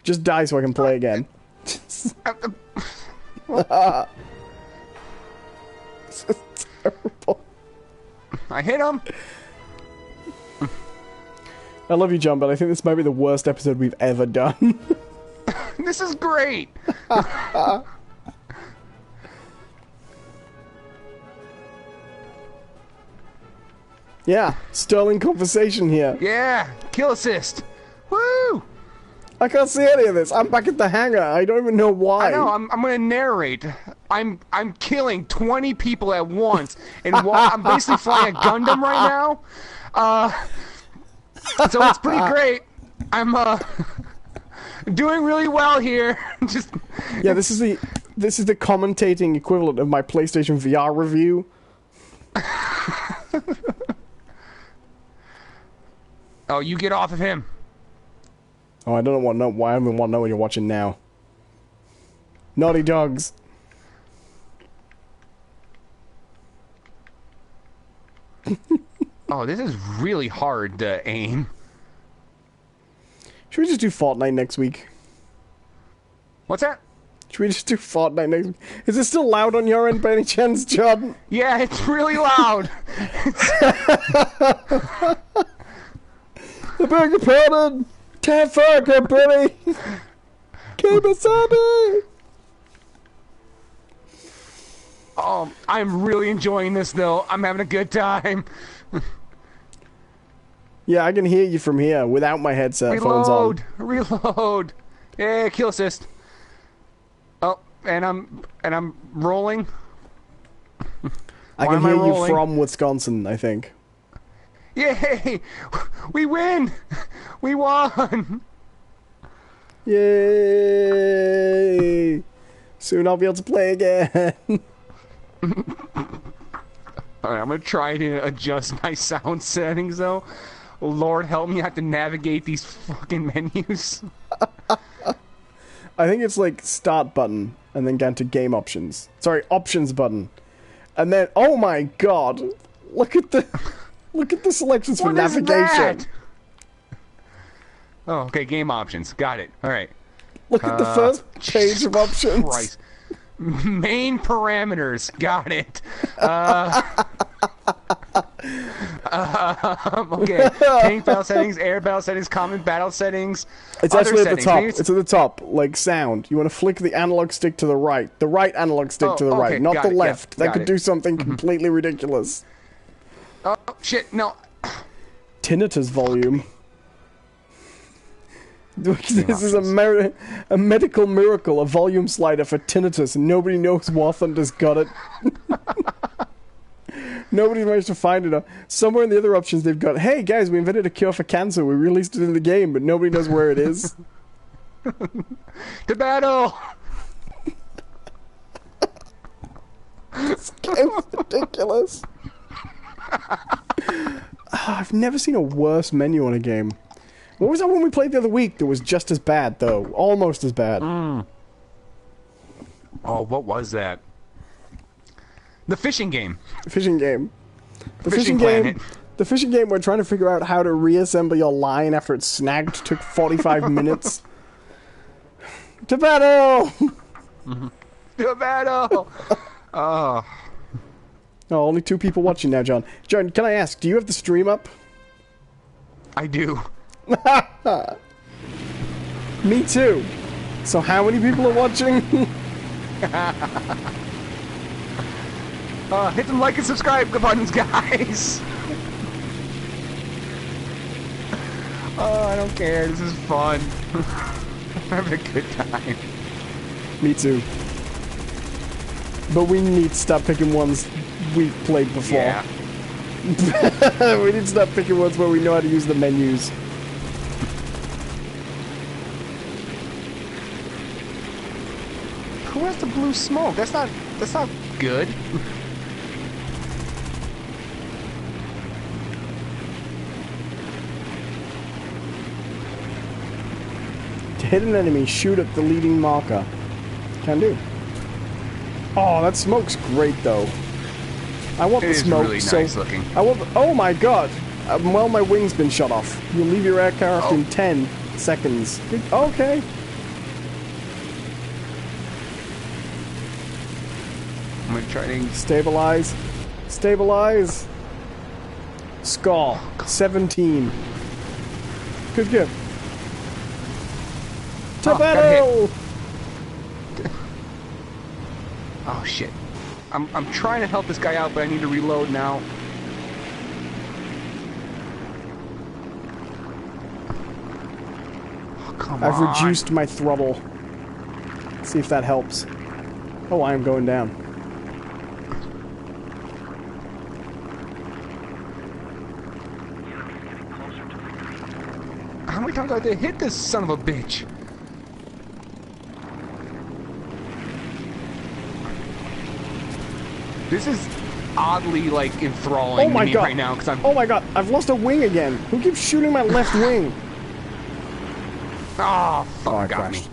Just die so I can play again. This is terrible. I hit him. I love you, John, but I think this might be the worst episode we've ever done. This is great. Yeah, sterling conversation here. Yeah, kill assist. Woo! I can't see any of this. I'm back at the hangar. I don't even know why. I know. I'm gonna narrate. I'm killing 20 people at once, and I'm basically flying a Gundam right now. So it's pretty great. I'm doing really well here. Just yeah, this is the commentating equivalent of my PlayStation VR review. Oh, you get off of him. Oh, I don't want to know why. I don't want to know what you're watching now. Naughty dogs. Oh, this is really hard to aim. Should we just do Fortnite next week? What's that? Should we just do Fortnite next week? Is it still loud on your end by any chance, John? Yeah, it's really loud. I beg your pardon! Can't fuck it, Billy! Keep it happy! Oh, I'm really enjoying this, though. I'm having a good time. Yeah, I can hear you from here without my headset phones on. Reload! Yeah, kill assist. Oh, and I'm rolling. I can hear you from Wisconsin, I think. Yay! We win! We won! Yay! Soon I'll be able to play again. Alright, I'm gonna try to adjust my sound settings, though. Lord help me, I have to navigate these fucking menus. I think it's like start button and then get to game options. Sorry, options button. And then, oh my god! Look at the selections for What is navigation. that? Oh, okay. Game options. Got it. All right. Look at the first page of options. Christ. Main parameters. Got it. Okay. Tank battle settings, air battle settings, common battle settings. It's other actually at the settings. top. Maybe It's at the top, like sound. You want to flick the analog stick to the right. The right analog stick to the okay, right, not got the it, yeah, left. That got could it. do something completely ridiculous. Oh shit! No. Tinnitus volume. This is a medical miracle, a volume slider for tinnitus, and nobody knows War Thunder's got it. Nobody's managed to find it. Somewhere in the other options they've got, hey guys, we invented a cure for cancer, we released it in the game, but nobody knows where it is. To battle! This game's ridiculous. I've never seen a worse menu on a game. What was that one we played the other week that was just as bad, though? Almost as bad. Oh, what was that? The fishing game. The fishing game. The Fishing game. Planet. The fishing game where trying to figure out how to reassemble your line after it's snagged took 45 minutes. To battle! To battle! Oh. Oh, only 2 people watching now, John. John, can I ask, do you have the stream up? I do. Me too. So how many people are watching? Hit the like and subscribe buttons, guys! Oh, I don't care. This is fun. I'm having a good time. Me too. But we need to stop picking ones we've played before. Yeah. We need to stop picking ones where we know how to use the menus. Who has the blue smoke? That's not good. To hit an enemy, shoot at the leading marker. Can do. Oh, that smoke's great though. I want It the is smoke. really so nice looking. I want. Oh my god! Well, my wing's been shut off. You'll leave your aircraft in 10 seconds. Okay. I'm gonna try to... Stabilize. Stabilize. Score. 17. Good give. To Oh, got battle! Oh shit. I'm trying to help this guy out, but I need to reload now. Oh, come I've on. reduced my throttle. See if that helps. Oh, I am going down. How many times do I have to hit this son of a bitch? This is oddly, like, enthralling Oh my to me god! right now, because I'm... Oh my god! I've lost a wing again. Who keeps shooting my left wing? Oh, fuck, I got me. crashed.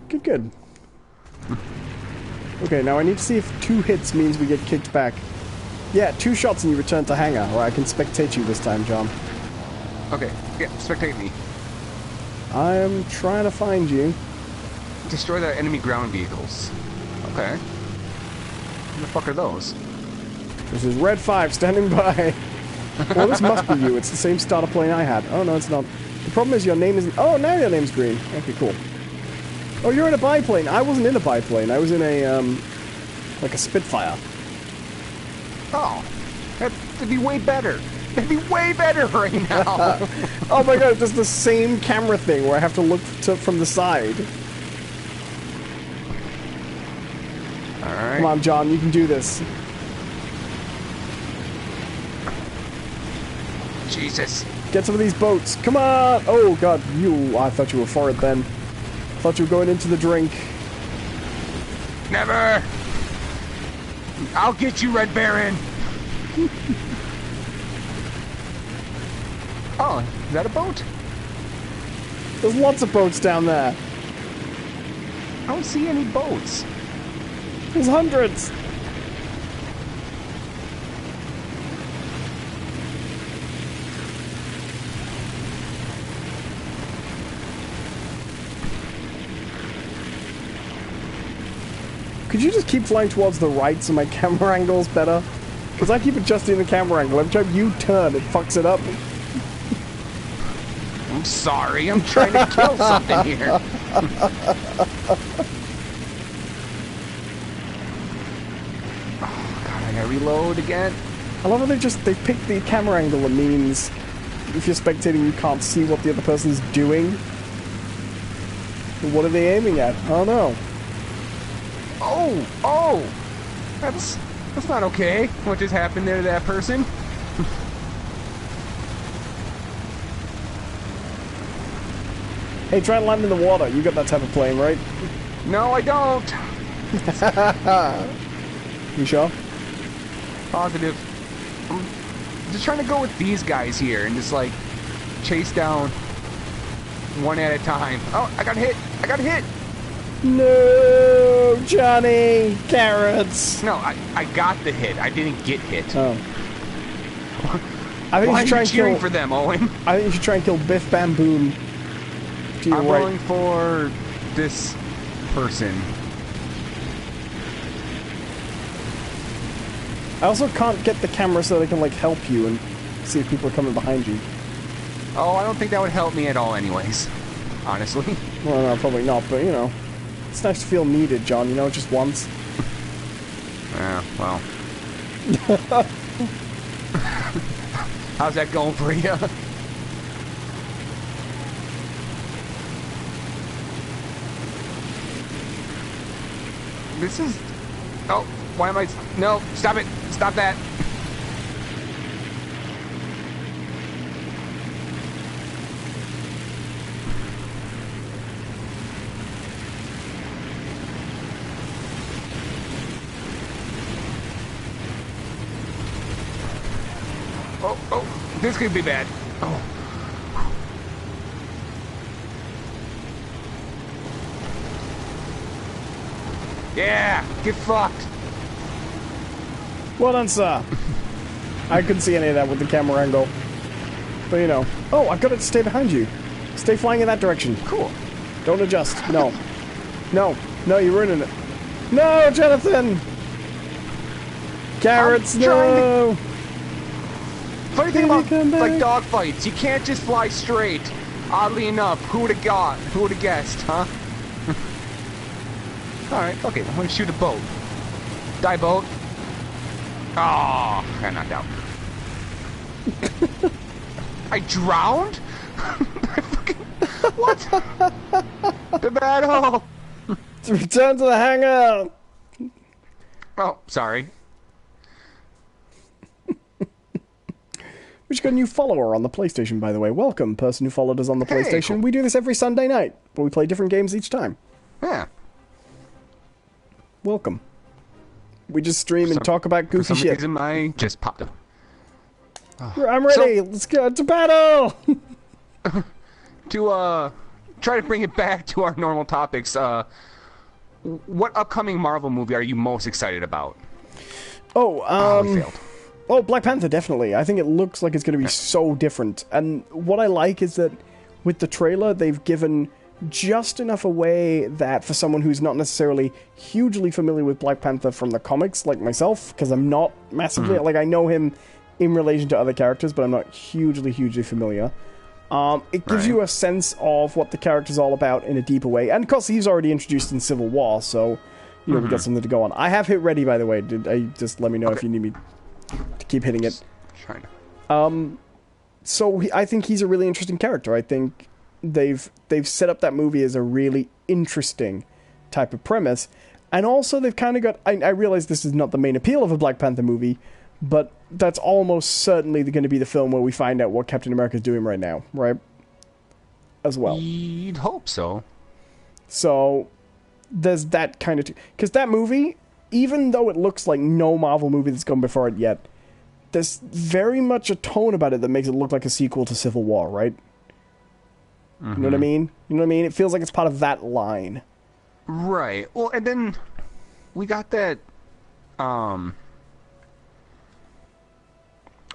Good, good. Okay, now I need to see if 2 hits means we get kicked back. Yeah, 2 shots and you return to hangar, or I can spectate you this time, John. Okay, yeah, spectate me. I am trying to find you. Destroy the enemy ground vehicles. Okay. What the fuck are those? This is Red 5 standing by. Well, this must be you. It's the same starter plane I had. Oh, no, it's not. The problem is your name isn't... Oh, now your name's green. Okay, cool. Oh, you're in a biplane. I wasn't in a biplane. I was in a, like a Spitfire. Oh, that'd be way better. That'd be way better right now. Oh my god, it's the same camera thing where I have to look from the side. Alright. Come on, John, you can do this. Jesus. Get some of these boats. Come on! Oh god, I thought you were for it then. Thought you were going into the drink. Never. I'll get you, Red Baron. Oh, is that a boat? There's lots of boats down there. I don't see any boats. There's hundreds. you just keep flying towards the right so my camera angle's better? Because I keep adjusting the camera angle. Every time you turn, it fucks it up. I'm sorry, I'm trying to kill something here. Oh, God, I gotta reload again. I love how they picked the camera angle that means if you're spectating, you can't see what the other person's doing. What are they aiming at? Oh, no. Oh! That's not okay. What just happened there to that person? Hey, try and land in the water. You got that type of plane, right? No, I don't. You sure? Positive. I'm just trying to go with these guys here and just like chase down one at a time. Oh, I got hit. No, Johnny! Carrots! No, I got the hit. I didn't get hit. Oh. I think Why you should try are you and cheering kill... for them, Owen? I think you should try and kill Biff Bamboom. To your I'm right. going for this person. I also can't get the camera so they can, like, help you and see if people are coming behind you. Oh, I don't think that would help me at all anyways. Honestly. Well, no, probably not, but, you know. It's nice to feel needed, John, you know, just once. Yeah, well. How's that going for you? This is... Oh, why am I... No, stop it. Stop that. Oh, this could be bad. Oh. Yeah, get fucked. Well done, sir. I couldn't see any of that with the camera angle. But, you know. Oh, I've got it to stay behind you. Stay flying in that direction. Cool. Don't adjust. No. No. No, you're ruining it. No, Jonathan! Carrots, no! Funny thing about come back? like dog fights, you can't just fly straight. Oddly enough, who would have got? Who would have guessed, huh? Alright, okay, I'm gonna shoot a boat. Die boat. Oh, I got knocked out. I drowned? What? The battle! Return to the hangar! Oh, sorry. We just got a new follower on the PlayStation, by the way. Welcome, person who followed us on the Hey, PlayStation. cool. We do this every Sunday night, but we play different games each time. Yeah. Welcome. We just stream and talk about For goofy some shit. reason, I just popped up. I'm ready! Let's go to battle! To try to bring it back to our normal topics, what upcoming Marvel movie are you most excited about? We failed. Oh, Black Panther, definitely. I think it looks like it's going to be so different. And what I like is that with the trailer, they've given just enough away that for someone who's not necessarily hugely familiar with Black Panther from the comics, like myself, because I'm not massively... Like, I know him in relation to other characters, but I'm not hugely familiar. It gives you a sense of what the character's all about in a deeper way. And, of course, he's already introduced in Civil War, so, you know, we got something to go on. I have hit ready, by the way. Just let me know if you need me to keep hitting it. Trying. So I think he's a really interesting character. I think they've set up that movie as a really interesting type of premise. And also they've kind of got... I realize this is not the main appeal of a Black Panther movie, but that's almost certainly going to be the film where we find out what Captain America's doing right now, right? As well. You'd hope so. So there's that kind of... Because that movie, even though it looks like no Marvel movie that's gone before it yet, there's very much a tone about it that makes it look like a sequel to Civil War, right? You know what I mean? You know what I mean? It feels like it's part of that line. Right. Well, and then we got that...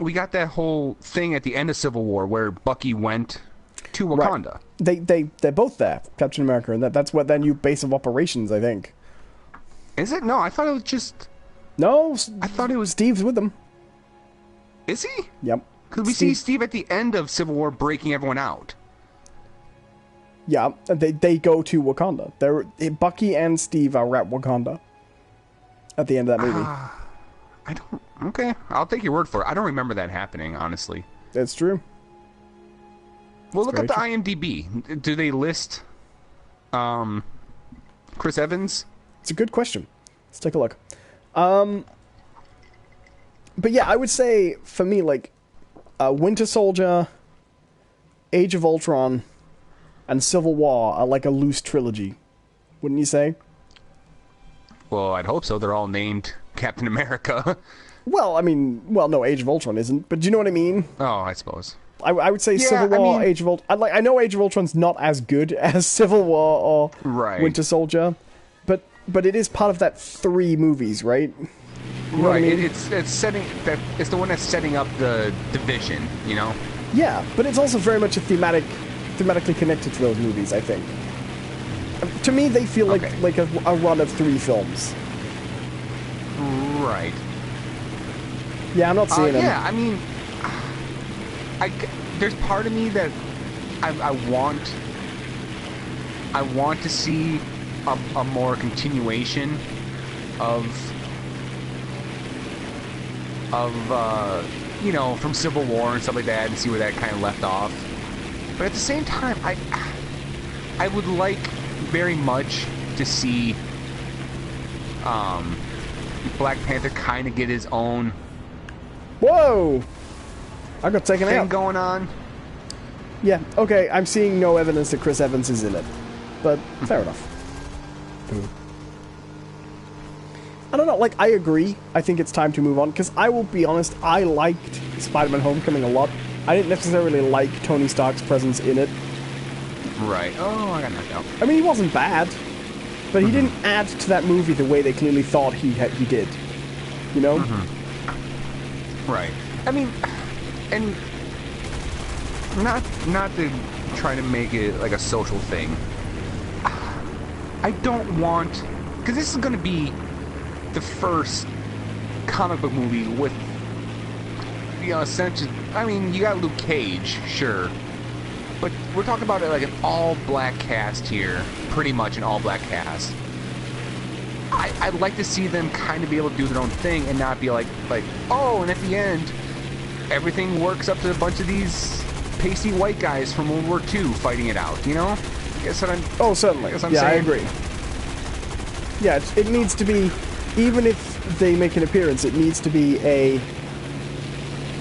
we got that whole thing at the end of Civil War where Bucky went to Wakanda. Right. They're both there, Captain America, and that's what their new base of operations, I think. Is it? No, I thought it was just... No, I thought it was... Steve's with them. Is he? Yep. Because we see Steve at the end of Civil War breaking everyone out. Yeah, they go to Wakanda. Bucky and Steve are at Wakanda at the end of that movie. I don't... Okay, I'll take your word for it. I don't remember that happening, honestly. It's true. Well, look very up the IMDb. Do they list Chris Evans? It's a good question. Let's take a look. But yeah, I would say, for me, like, Winter Soldier, Age of Ultron, and Civil War are like a loose trilogy. Wouldn't you say? Well, I'd hope so. They're all named Captain America. Well, I mean, no, Age of Ultron isn't, but do you know what I mean? Oh, I suppose. I would say Civil War, Age of Ultron... I know Age of Ultron's not as good as Civil War or Winter Soldier, but it is part of that 3 movies, right? You know what I mean? It's setting that it's the one that's setting up the division, you know? Yeah, but it's also very much thematically connected to those movies, I think. To me, they feel like a run of 3 films. Right. Yeah, I'm not seeing them. Yeah, I mean, there's part of me that I want to see a more continuation of you know, from Civil War and stuff like that, and see where that kind of left off. But at the same time, I would like very much to see Black Panther kind of get his own... Whoa! I got taken out. Going on. Yeah, okay, I'm seeing no evidence that Chris Evans is in it. But, fair enough. I don't know, like, I agree. I think it's time to move on, because I will be honest, I liked Spider-Man Homecoming a lot. I didn't necessarily like Tony Stark's presence in it. Right. Oh, I got knocked out. I mean, he wasn't bad, but he didn't add to that movie the way they clearly thought he did. You know? Right. I mean, and not to try to make it like a social thing. I don't want, because this is going to be the first comic book movie with, you know, essentially, I mean, you got Luke Cage, sure, but we're talking about it like an all-black cast here, pretty much an all-black cast. I'd like to see them kind of be able to do their own thing and not be like, oh, and at the end, everything works up to a bunch of these pasty white guys from World War II fighting it out, you know? Guess what I'm... Oh, certainly. Guess I'm yeah, saying. I agree. Yeah, it needs to be, even if they make an appearance, it needs to be a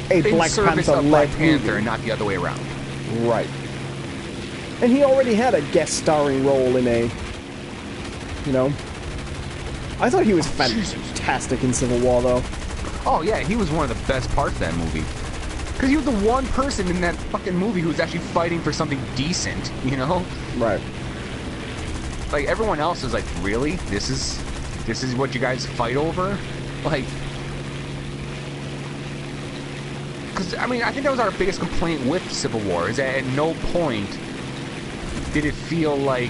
Black Panther-led movie. And not the other way around. Right. And he already had a guest starring role in a, you know... I thought he was fantastic in Civil War, though. Oh, yeah, he was one of the best parts of that movie. Because he was the one person in that fucking movie who was actually fighting for something decent, you know? Right. Like, everyone else is like, really? This is what you guys fight over? Like... Because, I mean, I think that was our biggest complaint with Civil War, is that at no point did it feel like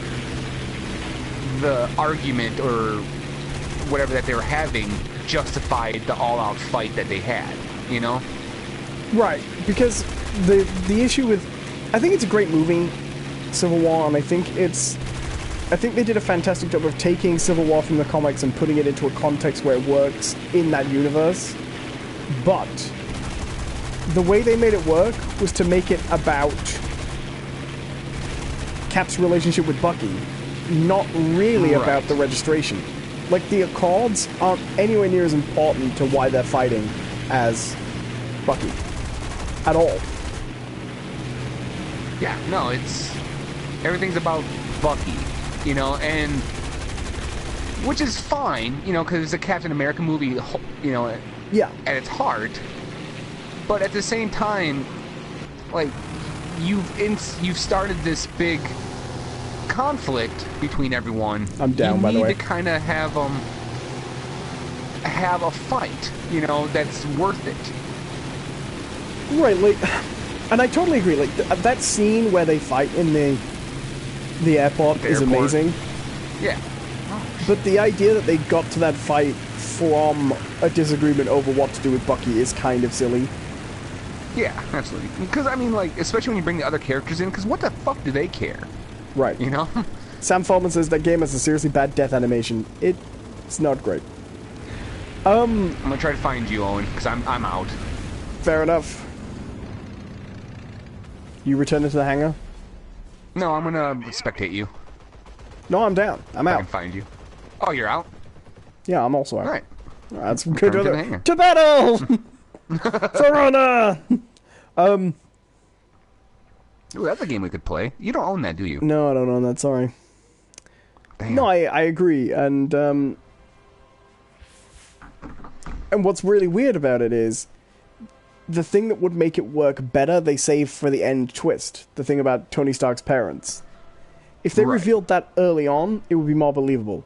the argument or whatever that they were having justified the all-out fight that they had, you know? Right, because the issue with... I think it's a great movie, Civil War, and I think they did a fantastic job of taking Civil War from the comics and putting it into a context where it works in that universe. But the way they made it work was to make it about Cap's relationship with Bucky, not really about the registration. Like, the Accords aren't anywhere near as important to why they're fighting as Bucky. At all. Yeah, no, everything's about Bucky, you know, and which is fine, you know, because it's a Captain America movie, you know, yeah, at its heart. But at the same time, like, you've started this big conflict between everyone. I'm down, by the way. You need to kind of have a fight, you know, that's worth it. Right, like, and I totally agree. Like, that scene where they fight in the airport is amazing. Yeah. But the idea that they got to that fight from a disagreement over what to do with Bucky is kind of silly. Yeah, absolutely. Because, I mean, like, especially when you bring the other characters in, because what the fuck do they care? Right. You know? Sam Feldman says that game has a seriously bad death animation. It's not great. I'm gonna try to find you, Owen, because I'm out. Fair enough. You return into the hangar? No, I'm gonna spectate you. No, I'm down. I'm I out. can find you. Oh, you're out? Yeah, I'm also out. Alright. That's good. to the hangar. To battle! For honor! Ooh, that's a game we could play. You don't own that, do you? No, I don't own that, sorry. Damn. No, I agree, and what's really weird about it is the thing that would make it work better, they save for the end twist. The thing about Tony Stark's parents. If they revealed that early on, it would be more believable.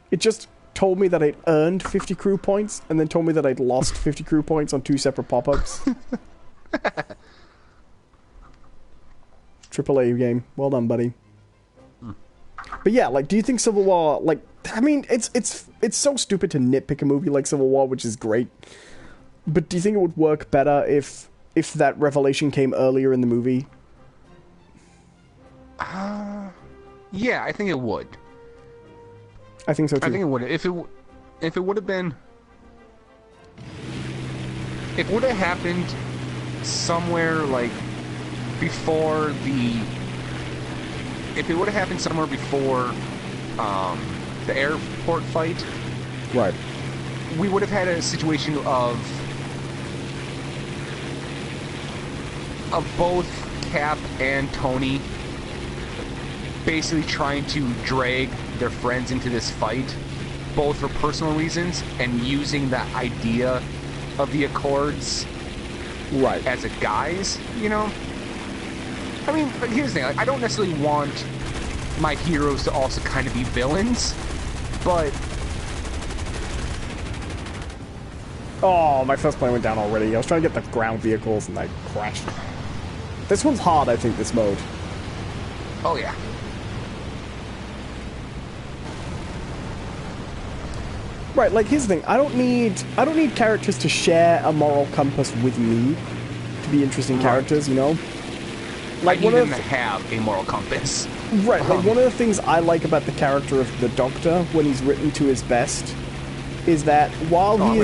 It just told me that I'd earned 50 crew points, and then told me that I'd lost 50 crew points on 2 separate pop-ups. AAA game. Well done, buddy. But yeah, like, do you think Civil War, like, I mean, it's so stupid to nitpick a movie like Civil War, which is great. But do you think it would work better if that revelation came earlier in the movie? Yeah, I think it would. I think so too. I think it would. If it would have been... It would have happened somewhere, like, before the... If it would have happened somewhere before the airport fight, Right. we would have had a situation of both Cap and Tony basically trying to drag their friends into this fight, both for personal reasons and using the idea of the Accords Right. as a guise, you know? I mean, but here's the thing, like, I don't necessarily want my heroes to also kind of be villains, but... Oh, my first plane went down already. I was trying to get the ground vehicles and I crashed. This one's hard, I think, this mode. Oh, yeah. Right, like, here's the thing. I don't need characters to share a moral compass with me to be interesting characters, you know? Like, I need one them of to the have a moral compass. Right, like, one of the things I like about the character of the Doctor, when he's written to his best, is that while he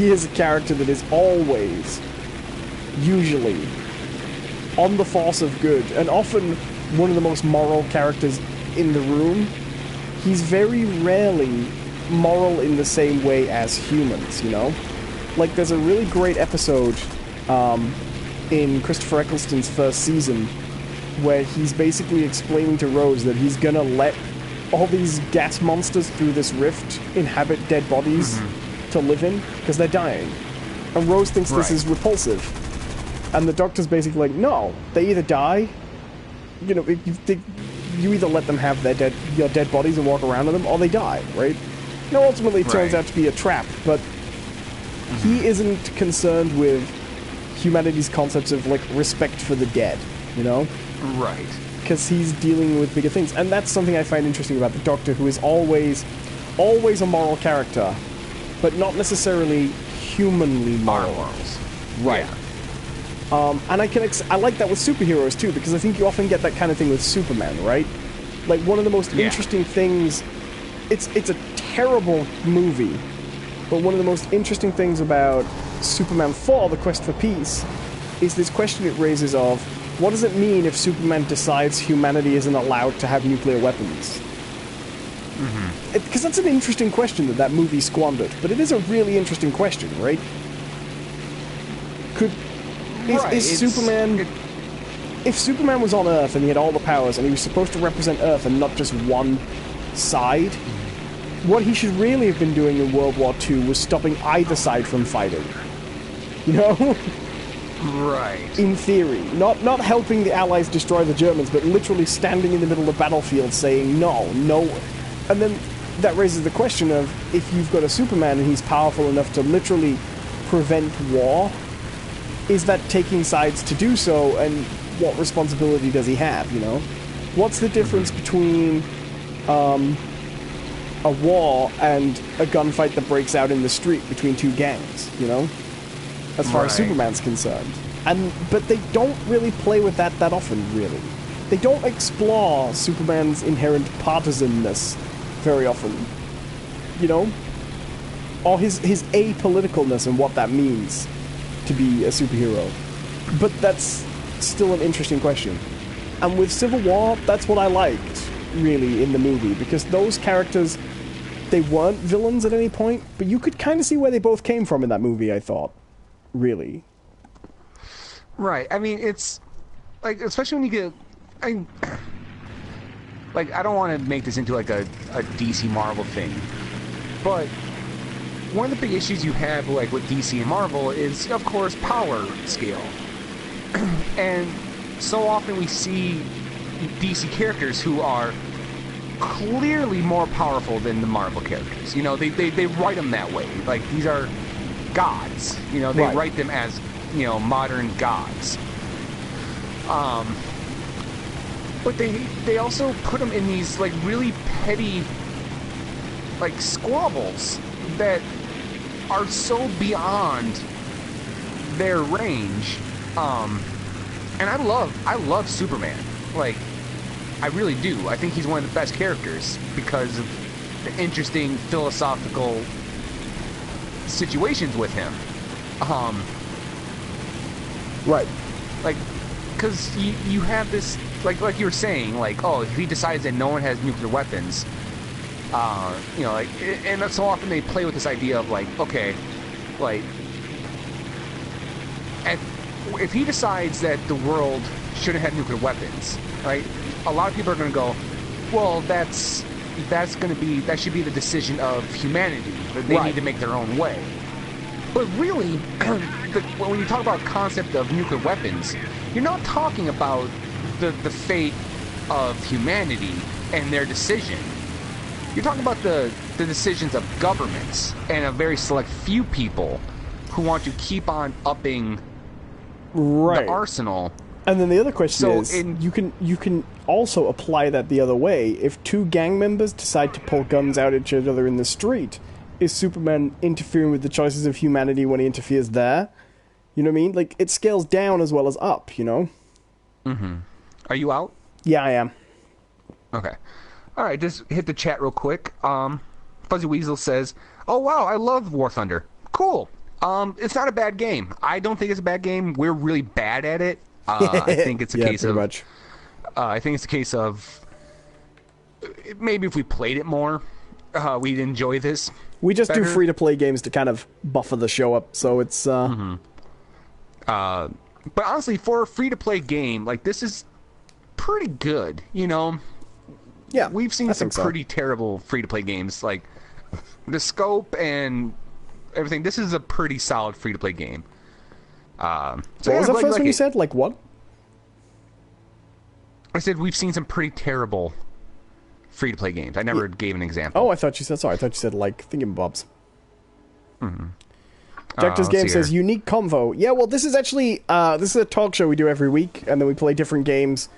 is a character that is always, usually, on the force of good, and often one of the most moral characters in the room, he's very rarely moral in the same way as humans, you know? Like, there's a really great episode, in Christopher Eccleston's first season, where he's basically explaining to Rose that he's gonna let all these gas monsters through this rift inhabit dead bodies to live in, because they're dying. And Rose thinks this is repulsive. And the Doctor's basically like, no, they either die, you know, you either let them have your dead bodies and walk around in them, or they die, right? Now, ultimately, it turns out to be a trap, but he isn't concerned with humanity's concepts of, like, respect for the dead, you know? Right. Because he's dealing with bigger things. And that's something I find interesting about the Doctor, who is always a moral character, but not necessarily humanly moral. Morals. Right. Yeah. And I like that with superheroes, too, because I think you often get that kind of thing with Superman, right? Like, one of the most interesting things... It's a terrible movie, but one of the most interesting things about Superman 4, The Quest for Peace, is this question it raises of, what does it mean if Superman decides humanity isn't allowed to have nuclear weapons? Because that's an interesting question that movie squandered, but it is a really interesting question, right? Is Superman... If Superman was on Earth and he had all the powers and he was supposed to represent Earth and not just one side, what he should really have been doing in World War II was stopping either side from fighting. You know? Right. In theory. Not helping the Allies destroy the Germans, but literally standing in the middle of the battlefield saying, no. And then that raises the question of, if you've got a Superman and he's powerful enough to literally prevent war, is that taking sides to do so, and what responsibility does he have, you know? what's the difference between a war and a gunfight that breaks out in the street between two gangs, you know? As far as Superman's concerned. But they don't really play with that often, really. They don't explore Superman's inherent partisanness very often, you know? Or his apoliticalness and what that means to be a superhero. But that's still an interesting question. And with Civil War, that's what I liked, really, in the movie, because those characters, they weren't villains at any point, but you could kind of see where they both came from in that movie, I thought. Really. Right. I mean, it's, like, especially when you get, I don't want to make this into, like, a DC Marvel thing, but one of the big issues you have, like, with DC and Marvel is, of course, power scale. And so often we see DC characters who are clearly more powerful than the Marvel characters. You know, they write them that way. Like, these are gods. You know, they write them as, you know, modern gods. But they also put them in these, like, really petty, like, squabbles that are so beyond their range. And I love Superman. Like, I really do. I think he's one of the best characters because of the interesting philosophical situations with him. Right. Like, because you have this, like you were saying, like, oh, if he decides that no one has nuclear weapons, you know, like, and so often they play with this idea of, like, okay, like, if he decides that the world shouldn't have nuclear weapons, right? A lot of people are going to go, well, that should be the decision of humanity. That they need to make their own way. But really, when you talk about the concept of nuclear weapons, you're not talking about the fate of humanity and their decision. You're talking about the decisions of governments and a very select few people who want to keep on upping the arsenal. And then the other question is, you can also apply that the other way. If two gang members decide to pull guns out at each other in the street, is Superman interfering with the choices of humanity when he interferes there? You know what I mean? Like, it scales down as well as up, you know? Mm-hmm. Are you out? Yeah, I am. Okay. All right, just hit the chat real quick. Fuzzy Weasel says, oh, wow, I love War Thunder. Cool. It's not a bad game. I don't think it's a bad game. We're really bad at it. I think it's a case of... much. I think it's a case of... Maybe if we played it more, we'd enjoy this. We just better. do free-to-play games to kind of buffer the show up, so it's... Mm-hmm. But honestly, for a free-to-play game, like, this is pretty good, you know? Yeah, we've seen some pretty terrible free-to-play games, like the scope and everything. This is a pretty solid free-to-play game. So what was the first one you said? Like what? I said we've seen some pretty terrible free-to-play games. I never gave an example. Oh, I thought you said like thingamabobs. Mm-hmm. Director's Game says unique convo. Yeah, well, this is actually this is a talk show we do every week, and then we play different games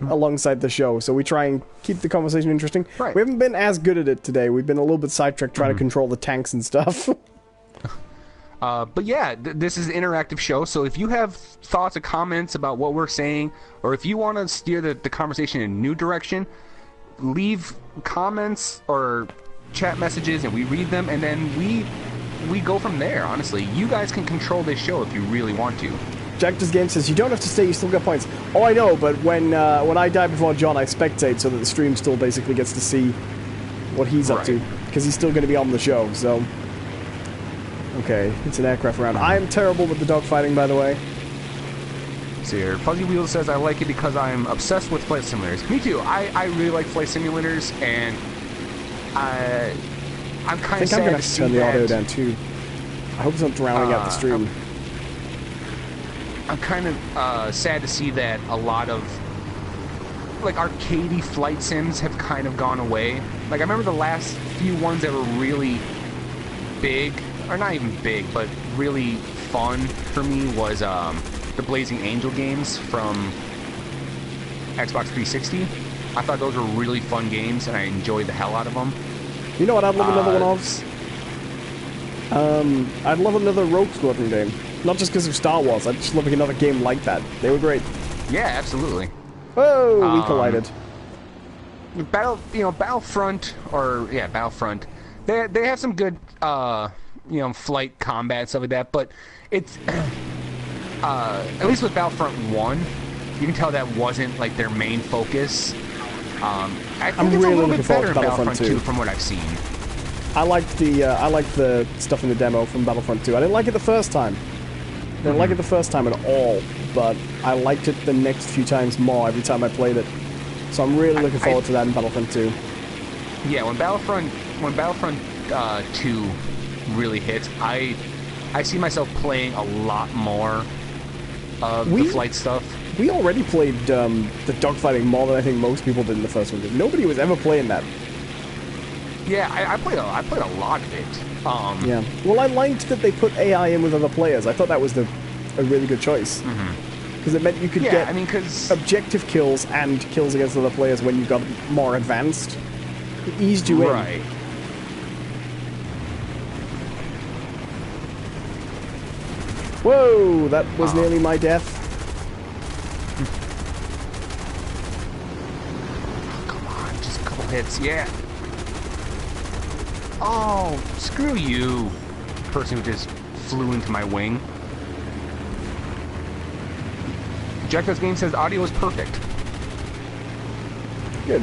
alongside the show, so we try and keep the conversation interesting. Right. We haven't been as good at it today. We've been a little bit sidetracked trying to control the tanks and stuff. But yeah, this is an interactive show, so if you have thoughts or comments about what we're saying, or if you want to steer the conversation in a new direction, leave comments or chat messages, and we read them, and then we go from there, honestly. You guys can control this show if you really want to. Director's Game says, you don't have to stay, you still get points. Oh, I know, but when I die before John, I spectate so that the stream still basically gets to see what he's up to. Because he's still going to be on the show, so... Okay, it's an aircraft round. I'm terrible with the dogfighting, by the way. See here, Fuzzy Wheel says, I like it because I'm obsessed with flight simulators. Me too. I really like flight simulators, and I'm kind of sad to see that... I think I'm going to have to turn the audio down, too. I hope it's not drowning out the stream. I'm kind of sad to see that a lot of, like, arcadey flight sims have kind of gone away. Like, I remember the last few ones that were really big, or not even big, but really fun for me was the Blazing Angel games from Xbox 360. I thought those were really fun games, and I enjoyed the hell out of them. You know what I'd love another one of? I'd love another Rogue Squadron game. Not just because of Star Wars, I'd just love another game like that. They were great. Yeah, absolutely. Whoa, we collided. Battlefront, Battlefront. They have some good, flight combat stuff like that. But it's at least with Battlefront 1, you can tell that wasn't like their main focus. I think it's really a little bit better in Battlefront 2 from what I've seen. I liked the stuff in the demo from Battlefront 2. I didn't like it the first time. I didn't like it the first time at all, but I liked it the next few times more every time I played it. So I'm really looking forward to that in Battlefront 2. Yeah, when Battlefront 2 really hits, I see myself playing a lot more of the flight stuff. We already played the dogfighting more than I think most people did in the first one. Nobody was ever playing that. Yeah, I played a lot of it. Yeah. Well, I liked that they put AI in with other players. I thought that was a really good choice. Because it meant you could get objective kills and kills against other players when you got more advanced. It eased you in. Right. Whoa, that was nearly my death. Come on, just a couple hits, yeah. Oh, screw you. Person who just flew into my wing. Jacko's Game says audio is perfect. Good.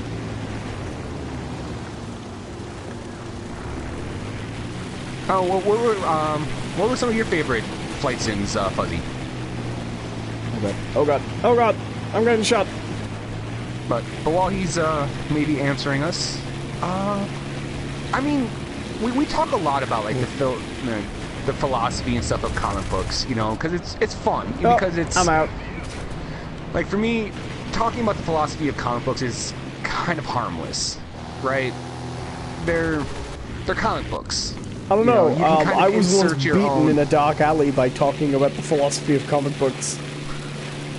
Oh, what were some of your favorite flight sims, Fuzzy? Oh god. Oh god. I'm getting shot. But while he's maybe answering us, I mean, we talk a lot about like the philosophy and stuff of comic books, you know, because it's fun. Because it's I'm out. Like for me, talking about the philosophy of comic books is kind of harmless, right? They're comic books. I don't know. I was once insert your beaten own- in a dark alley by talking about the philosophy of comic books.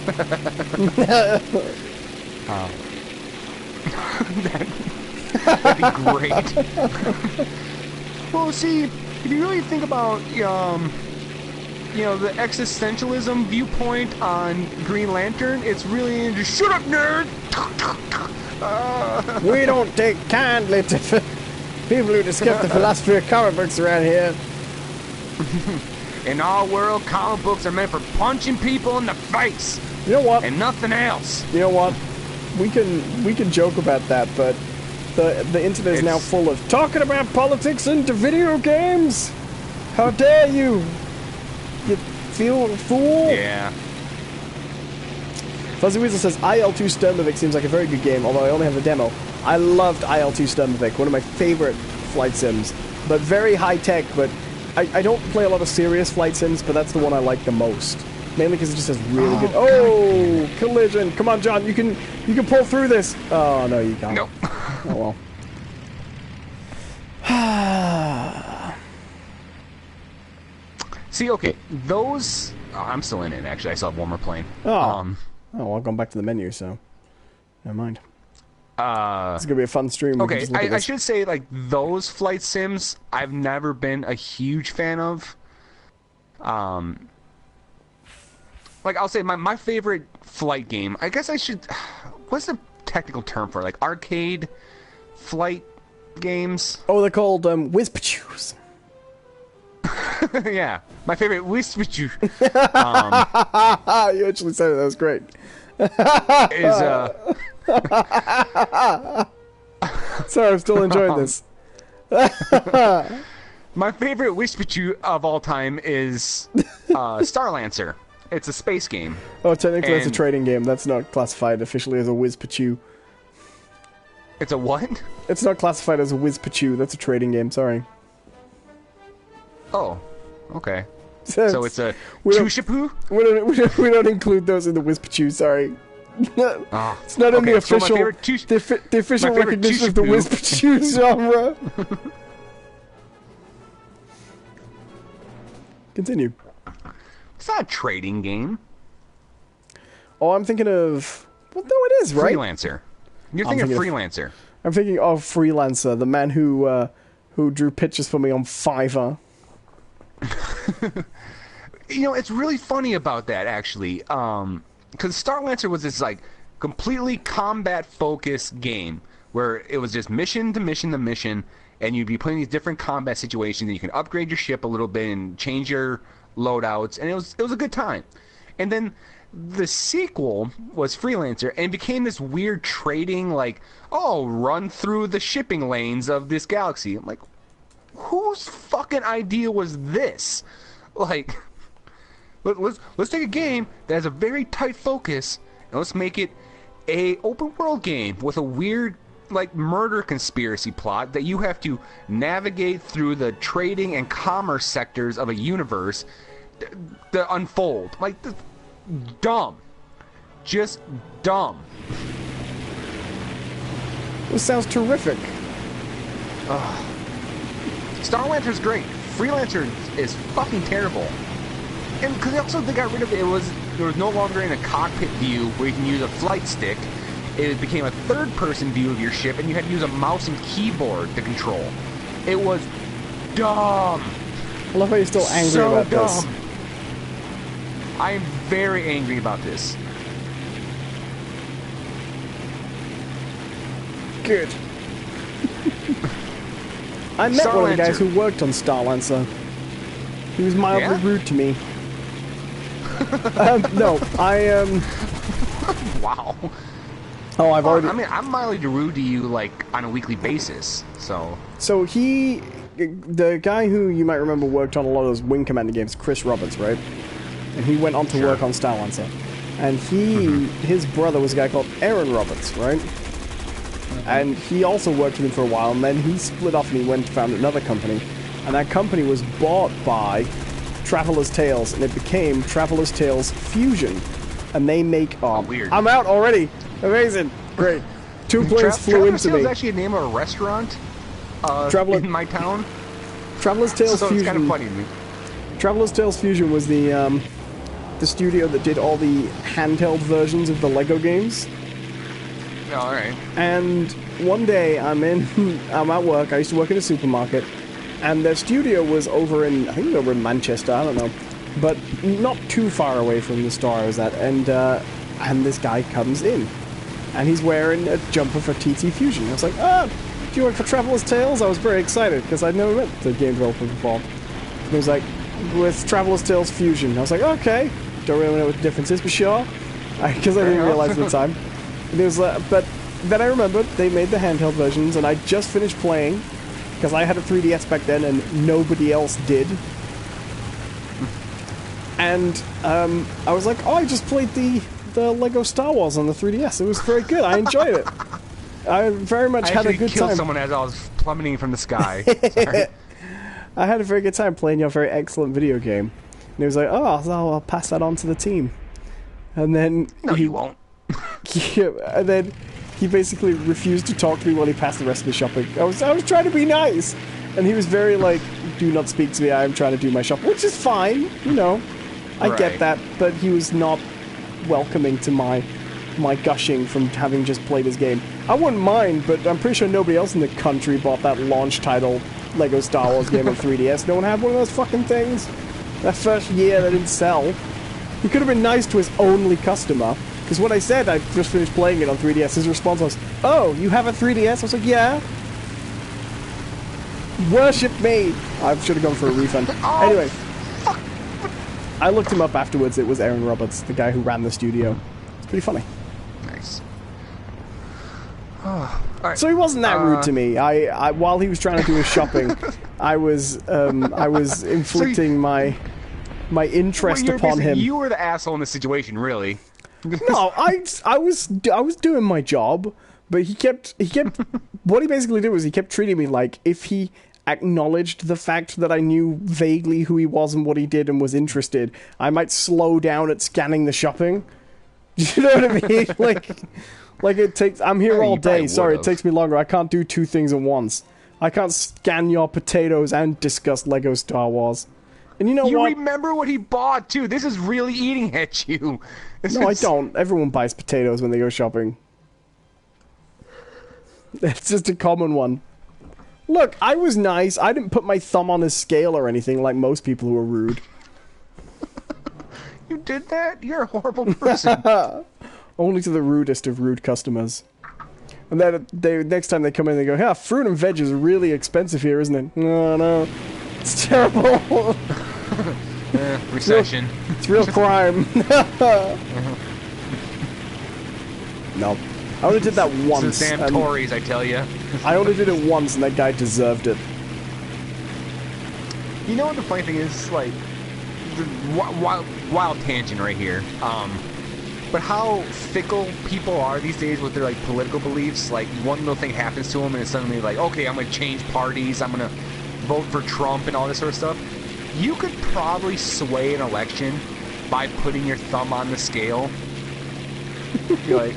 That'd be great. Well, see, if you really think about, the existentialism viewpoint on Green Lantern, it's really just shut up, nerd. We don't take kindly to people who discuss the philosophy of comic books around here. In our world, comic books are meant for punching people in the face. You know what? And nothing else. You know what? We can joke about that, but the internet is now full of talking about politics into video games. How dare you? You fool. Yeah. Fuzzy Weasel says IL-2 Sturmovik seems like a very good game, although I only have the demo. I loved IL-2 Sturmovik, one of my favorite flight sims, but very high tech. But I don't play a lot of serious flight sims, but that's the one I like the most. Mainly because it just has really good. Oh, collision! Come on, John, you can pull through this. Oh no, you can't. Nope. Oh well. See, okay, those. Oh, I'm still in it. Actually, I still have one more plane. Oh, well, I've gone back to the menu, so never mind. It's gonna be a fun stream. Okay, I should say, like, those flight sims, I've never been a huge fan of. Like, I'll say my favorite flight game, I guess I should... What's the technical term for it? Like, arcade flight games? Oh, they're called Whiz-Pachoos. Yeah, my favorite Whiz-Pachoos. You actually said it, that was great. Sorry, I'm still enjoying this. My favorite Whiz-Pachoo of all time is Starlancer. It's a space game. Oh, technically that's a trading game. That's not classified officially as a Whiz-Pachoo. It's a what? It's not classified as a Whiz-Pachoo. That's a trading game, sorry. Oh, okay. So it's a Chushapoo? We don't include those in the Whiz-Pachoo, sorry. It's not in the official, the official recognition of the Whiz-Pachoo genre. Continue. It's not a trading game. Oh, I'm thinking of... Well, no, it is, right? Freelancer. You're thinking of Freelancer. I'm thinking of Freelancer, the man who drew pictures for me on Fiverr. You know, it's really funny about that, actually. Because Starlancer was this, like, completely combat-focused game where it was just mission to mission to mission, and you'd be playing these different combat situations, and you can upgrade your ship a little bit and change your loadouts, and it was a good time. And then the sequel was Freelancer, and it became this weird trading, like, oh, run through the shipping lanes of this galaxy. I'm like, whose fucking idea was this? Like, let's take a game that has a very tight focus, and let's make it a open world game with a weird, like, murder conspiracy plot that you have to navigate through the trading and commerce sectors of a universe to unfold. Like, dumb. Just dumb. This sounds terrific. Starlancer's great. Freelancer is fucking terrible. And because also they got rid of it, there was no longer in a cockpit view where you can use a flight stick. It became a third-person view of your ship, and you had to use a mouse and keyboard to control. It was dumb. I love how you're still angry about this. I am very angry about this. Good. I met one of the guys who worked on Starlancer. He was mildly rude to me. No, Wow. Oh, I've already... I mean, I'm mildly rude to you, like, on a weekly basis, so... So the guy who you might remember worked on a lot of those Wing Commander games, Chris Roberts, right? And he went on to work on Starlancer. And his brother was a guy called Aaron Roberts, right? And he also worked with him for a while, and then he split off and he went and found another company. And that company was bought by Traveler's Tales, and it became Traveler's Tales Fusion. And they make... Oh, weird. I'm out already! Amazing! Great. Two planes flew into me. Traveler's Tales is actually a name of a restaurant in my town. Traveler's Tales Fusion... it's kind of funny to me. Traveler's Tales Fusion was the studio that did all the handheld versions of the Lego games. Oh, alright. And one day I'm at work. I used to work in a supermarket, and their studio was over in, I think it was over in Manchester, I don't know, but not too far away from the store I was at. And this guy comes in, and he's wearing a jumper for TT Fusion. I was like, do you work for Traveler's Tales? I was very excited because I'd never met the game developer before. And he was like, with Traveler's Tales Fusion. I was like, okay. Don't really know what the difference is, but sure. Because I didn't realize at the time. And it was, but then I remembered they made the handheld versions, and I just finished playing because I had a 3DS back then, and nobody else did. And I was like, oh, I just played the Lego Star Wars on the 3DS. It was very good. I enjoyed it. I very much had a good time. I killed someone as I was plummeting from the sky. Sorry. I had a very good time playing your very excellent video game. And he was like, oh, I'll pass that on to the team. And then... No, you won't. And then he basically refused to talk to me while he passed the rest of the shopping. I was trying to be nice. And he was very like, do not speak to me, I am trying to do my shopping. Which is fine, you know. I get that. But he was not welcoming to my gushing from having just played his game. I wouldn't mind, but I'm pretty sure nobody else in the country bought that launch title Lego Star Wars game on 3DS. No one had one of those fucking things. That first year they didn't sell. He could have been nice to his only customer. Because when I said I just finished playing it on 3DS, his response was, oh, you have a 3DS? I was like, yeah. Worship me. I should have gone for a refund. Anyway. Fuck. I looked him up afterwards. It was Aaron Roberts, the guy who ran the studio. It's pretty funny. Nice. Oh, right. So he wasn't that rude to me. I while he was trying to do his shopping, I was inflicting my interest upon him. You were the asshole in the situation, really. No, I was doing my job, but he kept what he basically did was he kept treating me like if he acknowledged the fact that I knew vaguely who he was and what he did and was interested, I might slow down at scanning the shopping. You know what I mean? Like it takes... I'm here all day. Sorry, it takes me longer. I can't do two things at once. I can't scan your potatoes and discuss Lego Star Wars. And you know what? You remember what he bought, too. This is really eating at you. No, I don't. Everyone buys potatoes when they go shopping. It's just a common one. Look, I was nice. I didn't put my thumb on his scale or anything like most people who are rude. You did that? You're a horrible person. Only to the rudest of rude customers. And then next time they come in, they go, "Yeah, fruit and veg is really expensive here, isn't it?" No, it's terrible. Recession. It's real crime. No, I only did that once. It's the damn Tories, I tell you. I only did it once, and that guy deserved it. You know what the funny thing is? Like, wild tangent right here. But how fickle people are these days with their like political beliefs. Like one little thing happens to them, and it's suddenly like, okay, I'm gonna change parties. I'm gonna vote for Trump and all this sort of stuff. You could probably sway an election by putting your thumb on the scale. You're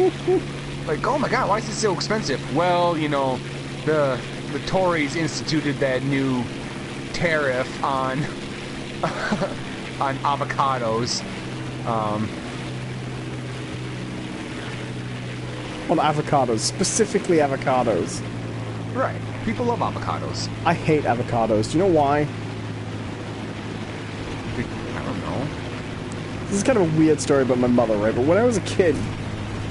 like, oh my God, why is this so expensive? Well, you know, the Tories instituted that new tariff on on avocados. On avocados, specifically avocados. Right. People love avocados. I hate avocados. Do you know why? I don't know. This is kind of a weird story about my mother, right? But when I was a kid,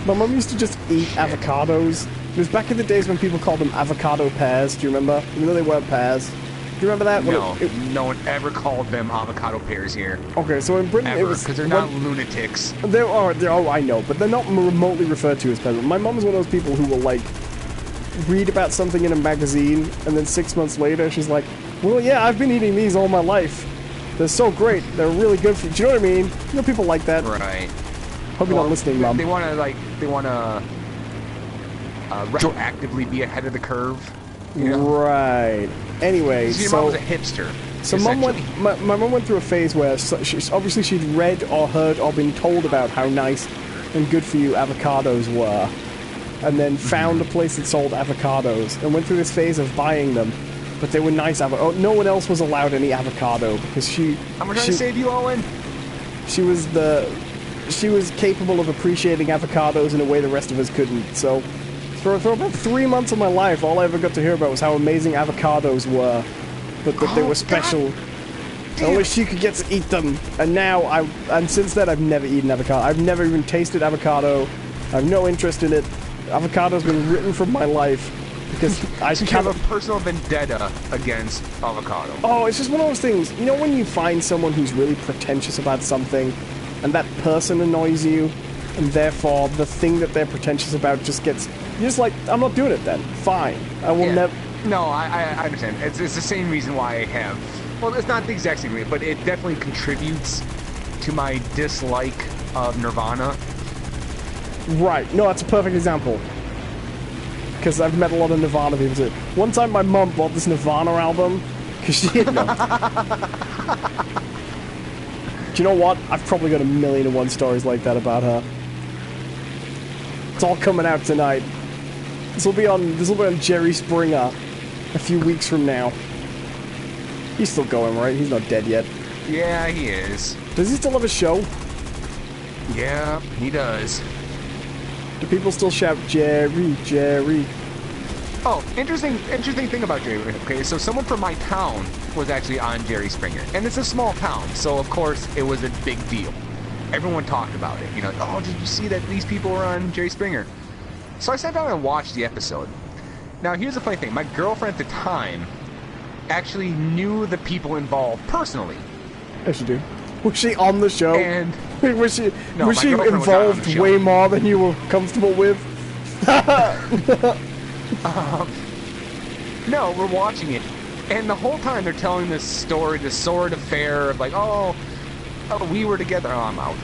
my mum used to just eat avocados. It was back in the days when people called them avocado pears. Do you remember? Even though they weren't pears. Do you remember that? No, no one ever called them avocado pears here. Okay, so in Britain it was... because they're not lunatics. Oh, I know, but they're not remotely referred to as pears. My mum is one of those people who will, like, read about something in a magazine, and then 6 months later she's like, well, yeah, I've been eating these all my life. They're so great. They're really good for you. Do you know what I mean? You know people like that. Right. Hope you're not listening, Mum. They want to, retroactively be ahead of the curve. You know? Right. Anyway, so... Your mom was a hipster. So my mum went through a phase where obviously she'd read or heard or been told about how nice and good for you avocados were, and then found a place that sold avocados and went through this phase of buying them, but they were nice avocados. No one else was allowed any avocado because she... I'm trying to save you, Owen. She was capable of appreciating avocados in a way the rest of us couldn't, so... For about 3 months of my life, all I ever got to hear about was how amazing avocados were, but that they were special. Only she could get to eat them. And since then, I've never eaten avocado. I've never even tasted avocado. I have no interest in it. Avocado's been written from my life because I have a personal vendetta against avocado. Oh, it's just one of those things. You know when you find someone who's really pretentious about something, and that person annoys you, and therefore the thing that they're pretentious about just gets... You're just like, I'm not doing it then. Fine. I will never... No, I understand. It's the same reason why I have... Well, it's not the exact same reason, but it definitely contributes to my dislike of Nirvana. Right. No, that's a perfect example. Because I've met a lot of Nirvana people too. One time my mum bought this Nirvana album, because she had no... Do you know what? I've probably got 1,000,001 stories like that about her. It's all coming out tonight. This will be on Jerry Springer a few weeks from now. He's still going, right? He's not dead yet. Yeah, he is. Does he still have a show? Yeah, he does. Do people still shout Jerry, Jerry? Oh, interesting thing about Jerry. Okay, so someone from my town was actually on Jerry Springer, and it's a small town, so of course it was a big deal. Everyone talked about it. You know, oh, did you see that these people were on Jerry Springer? So I sat down and watched the episode. Now, here's the funny thing. My girlfriend at the time actually knew the people involved personally. Yes, you do. Was she on the show? And was she involved way more than you were comfortable with? No, we're watching it. And the whole time they're telling this story, this sordid affair of like, oh, we were together. Oh, I'm out.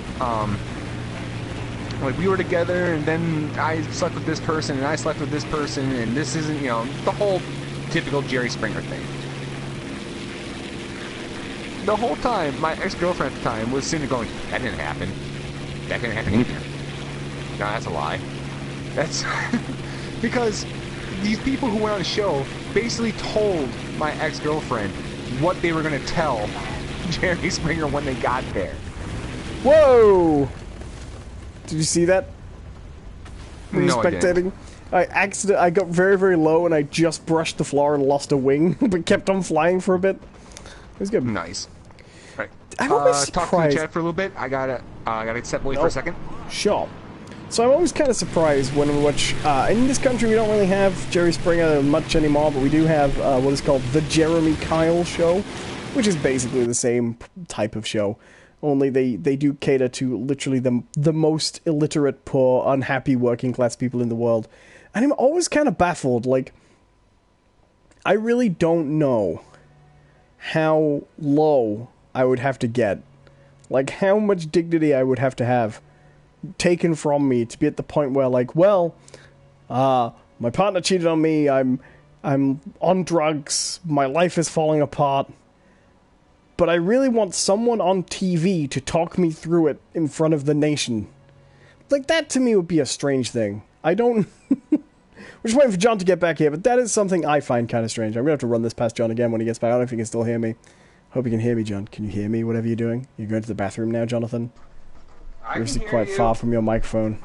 Like, we were together, and then I slept with this person, and I slept with this person, and this isn't, you know, the whole typical Jerry Springer thing. The whole time, my ex-girlfriend at the time was sitting there going, that didn't happen. That didn't happen either. No, that's a lie. That's... because these people who went on the show basically told my ex-girlfriend what they were going to tell Jerry Springer when they got there. Whoa! Did you see that? Were you No, spectating? I got very, very low, and I just brushed the floor and lost a wing, but kept on flying for a bit. It was good. Nice. Right. I'm always Talk to the surprised. chat for a little bit. I gotta step away for a second. Sure. So I'm always kind of surprised when we watch... in this country, we don't really have Jerry Springer much anymore, but we do have what is called The Jeremy Kyle Show, which is basically the same type of show, only they do cater to literally the most illiterate, poor, unhappy working-class people in the world. And I'm always kind of baffled, like... I really don't know how low I would have to get. Like, how much dignity I would have taken from me to be at the point where, like, well, my partner cheated on me, I'm on drugs, my life is falling apart, but I really want someone on TV to talk me through it in front of the nation. Like, that to me would be a strange thing. I don't... We're just waiting for John to get back here, but that is something I find kind of strange. I'm going to have to run this past John again when he gets back. I don't know if he can still hear me. Hope you can hear me, John. Can you hear me, whatever you're doing? You're going to the bathroom now, Jonathan? You're quite far from your microphone.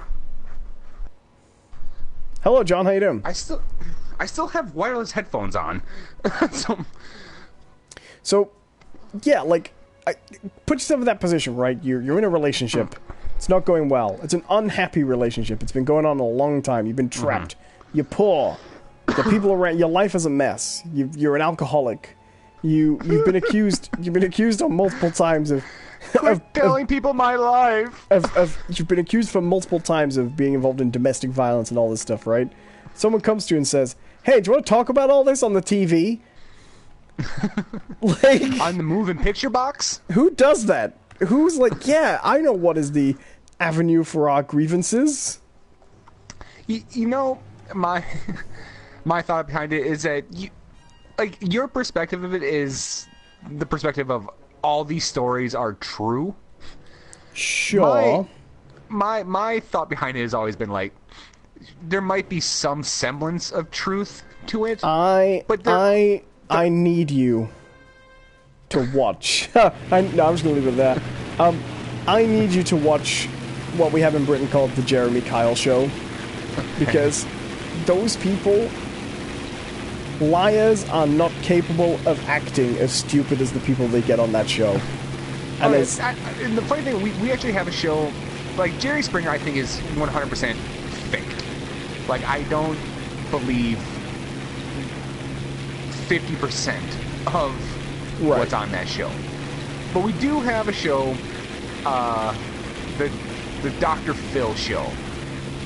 Hello, John. How you doing? I still have wireless headphones on. So, yeah, like, put yourself in that position, right? You're in a relationship. It's not going well. It's an unhappy relationship. It's been going on a long time. You've been trapped. You're poor. The people around your life is a mess. You're an alcoholic. You've been accused. You've been accused on multiple times of. Telling people my life. You've been accused for multiple times of being involved in domestic violence and all this stuff, right? Someone comes to you and says, "Hey, do you want to talk about all this on the TV?" Like, on the moving picture box? Who does that? Who's like, yeah, I know what is the avenue for our grievances. You know, my thought behind it is that your perspective of it is the perspective of all these stories are true. Sure. My thought behind it has always been like, there might be some semblance of truth to it. I need you to watch. I'm just gonna leave it at that. I need you to watch what we have in Britain called the Jeremy Kyle Show, because those people, liars, are not capable of acting as stupid as the people they get on that show. And, and the funny thing, we actually have a show, like Jerry Springer, I think is 100% fake. Like, I don't believe 50% of what's on that show. But we do have a show, the Dr. Phil show,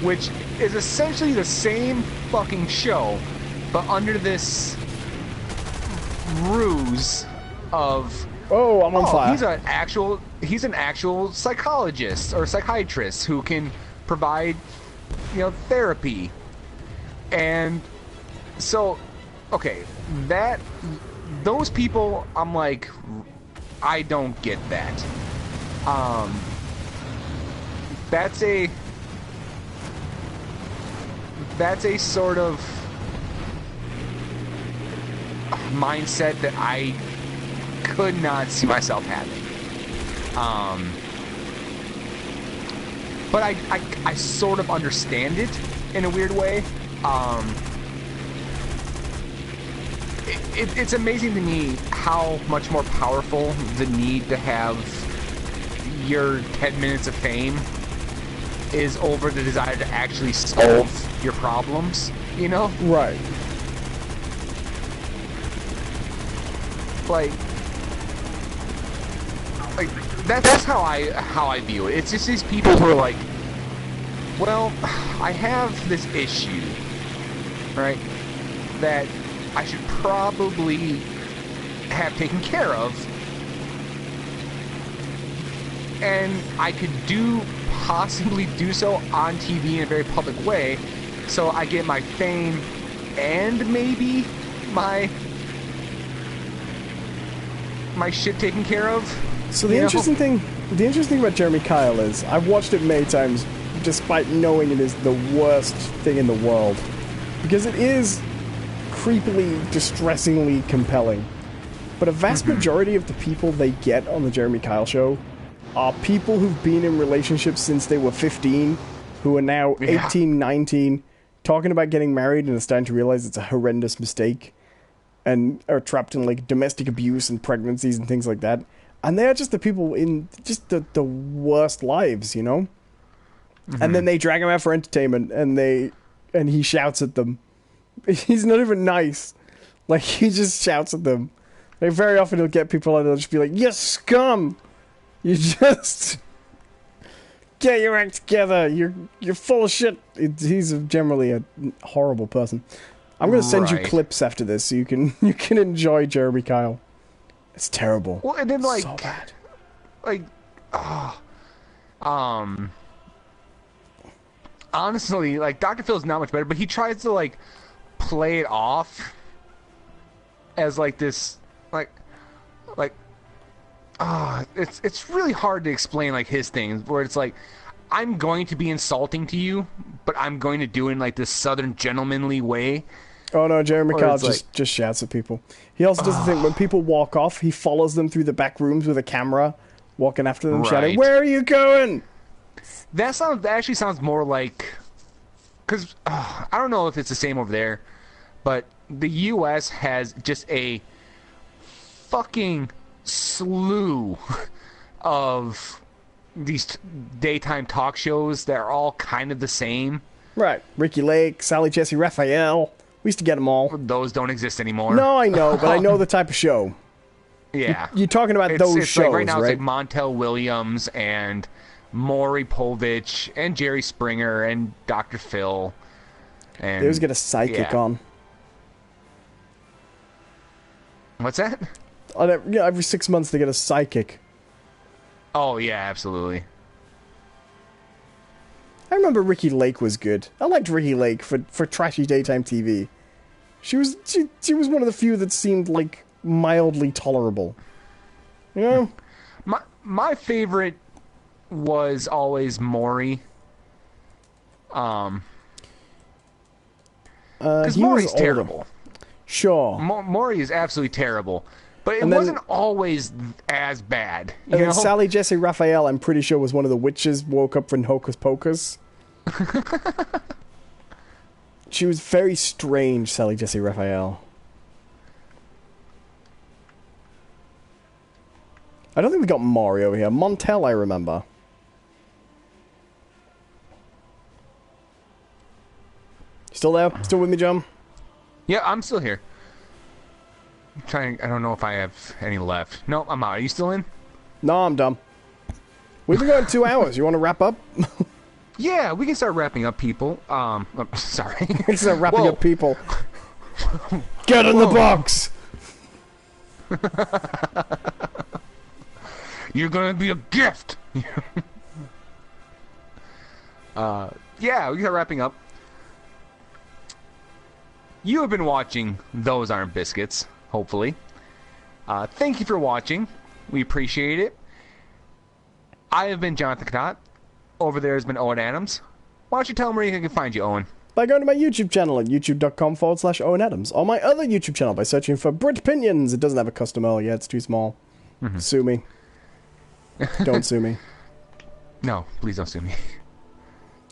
which is essentially the same fucking show, but under this ruse of I'm on fire. He's an actual psychologist or psychiatrist who can provide, therapy. And so, okay, those people, I'm like, I don't get that. That's a sort of mindset that I could not see myself having. But I sort of understand it in a weird way. It's amazing to me how much more powerful the need to have your 10 minutes of fame is over the desire to actually solve your problems, Right. Like that's how I view it. It's just these people who are like, well, I have this issue, right, that I should probably have taken care of, and I could possibly do so on TV in a very public way, so I get my fame and maybe my shit taken care of. So the interesting thing about Jeremy Kyle is I've watched it many times, despite knowing it is the worst thing in the world, because it is creepily, distressingly compelling. But a vast majority of the people they get on the Jeremy Kyle Show are people who've been in relationships since they were 15, who are now 18, 19, talking about getting married and are starting to realize it's a horrendous mistake and are trapped in like domestic abuse and pregnancies and things like that. And they are just the people in just the worst lives, you know? Mm-hmm. And then they drag him out for entertainment and he shouts at them. He's not even nice. Like, he just shouts at them. Like, very often he'll get people and they'll just be like, "You scum! You just get your act together. You're full of shit." He's generally a horrible person. I'm going to send you clips after this so you can enjoy Jeremy Kyle. It's terrible. Well, and then like so bad. Like, honestly, like Dr. Phil's not much better, but he tries to like play it off as like this, it's really hard to explain like his things where it's like, I'm going to be insulting to you, but I'm going to do it in like this southern gentlemanly way. Oh no, Jeremy Kyle just shouts at people. He also does the thing when people walk off, he follows them through the back rooms with a camera, walking after them, shouting, "Where are you going?" That actually sounds more like, because I don't know if it's the same over there, but the U.S. has just a fucking slew of these daytime talk shows that are all kind of the same. Right. Ricky Lake, Sally Jesse Raphael. We used to get them all. Those don't exist anymore. No, I know, but I know the type of show. Yeah. You're talking about those shows, like right now right? It's like Montel Williams and Maury Povich and Jerry Springer and Dr. Phil. And they always get a psychic on. What's that? Every 6 months they get a psychic. Oh, yeah, absolutely. I remember Ricky Lake was good. I liked Ricky Lake for trashy daytime TV. She was one of the few that seemed like mildly tolerable. You know? My favorite was always Maury. Because Maury's terrible. Sure. Maury is absolutely terrible. But it wasn't always as bad. You know? Sally Jesse Raphael, I'm pretty sure, was one of the witches woke up from Hocus Pocus. She was very strange, Sally Jesse Raphael. I don't think we got Maury over here. Montel, I remember. Still there? Still with me, John? Yeah, I'm still here. I don't know if I have any left. No, I'm out. Are you still in? No, I'm done. We've been going 2 hours. You want to wrap up? Yeah, we can start wrapping up, people. Sorry. We can start wrapping up, people. Get in the box! You're gonna be a gift! Yeah, we can start wrapping up. You have been watching Those Aren't Biscuits, hopefully. Thank you for watching. We appreciate it. I have been Jonathan Cadotte. Over there has been Owen Adams. Why don't you tell them where you can find you, Owen? By going to my YouTube channel at youtube.com/Owen Adams. Or my other YouTube channel by searching for Brit Pinions. It doesn't have a custom URL yet. It's too small. Mm-hmm. Sue me. Don't sue me. No, please don't sue me.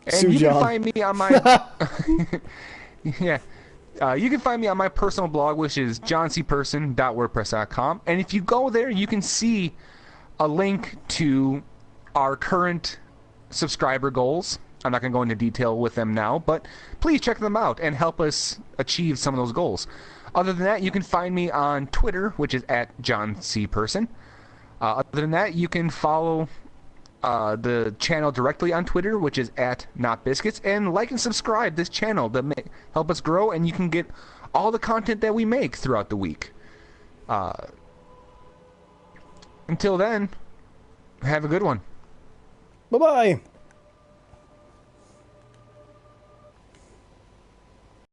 And sue you John. can find me on my... Yeah. You can find me on my personal blog, which is johncperson.wordpress.com. And if you go there, you can see a link to our current subscriber goals. I'm not going to go into detail with them now, but please check them out and help us achieve some of those goals. Other than that, you can find me on Twitter, which is @JohnCPerson. Other than that, you can follow the channel directly on Twitter, which is @NotBiscuits, and like and subscribe this channel to help us grow, and you can get all the content that we make throughout the week. Until then, have a good one. Bye-bye.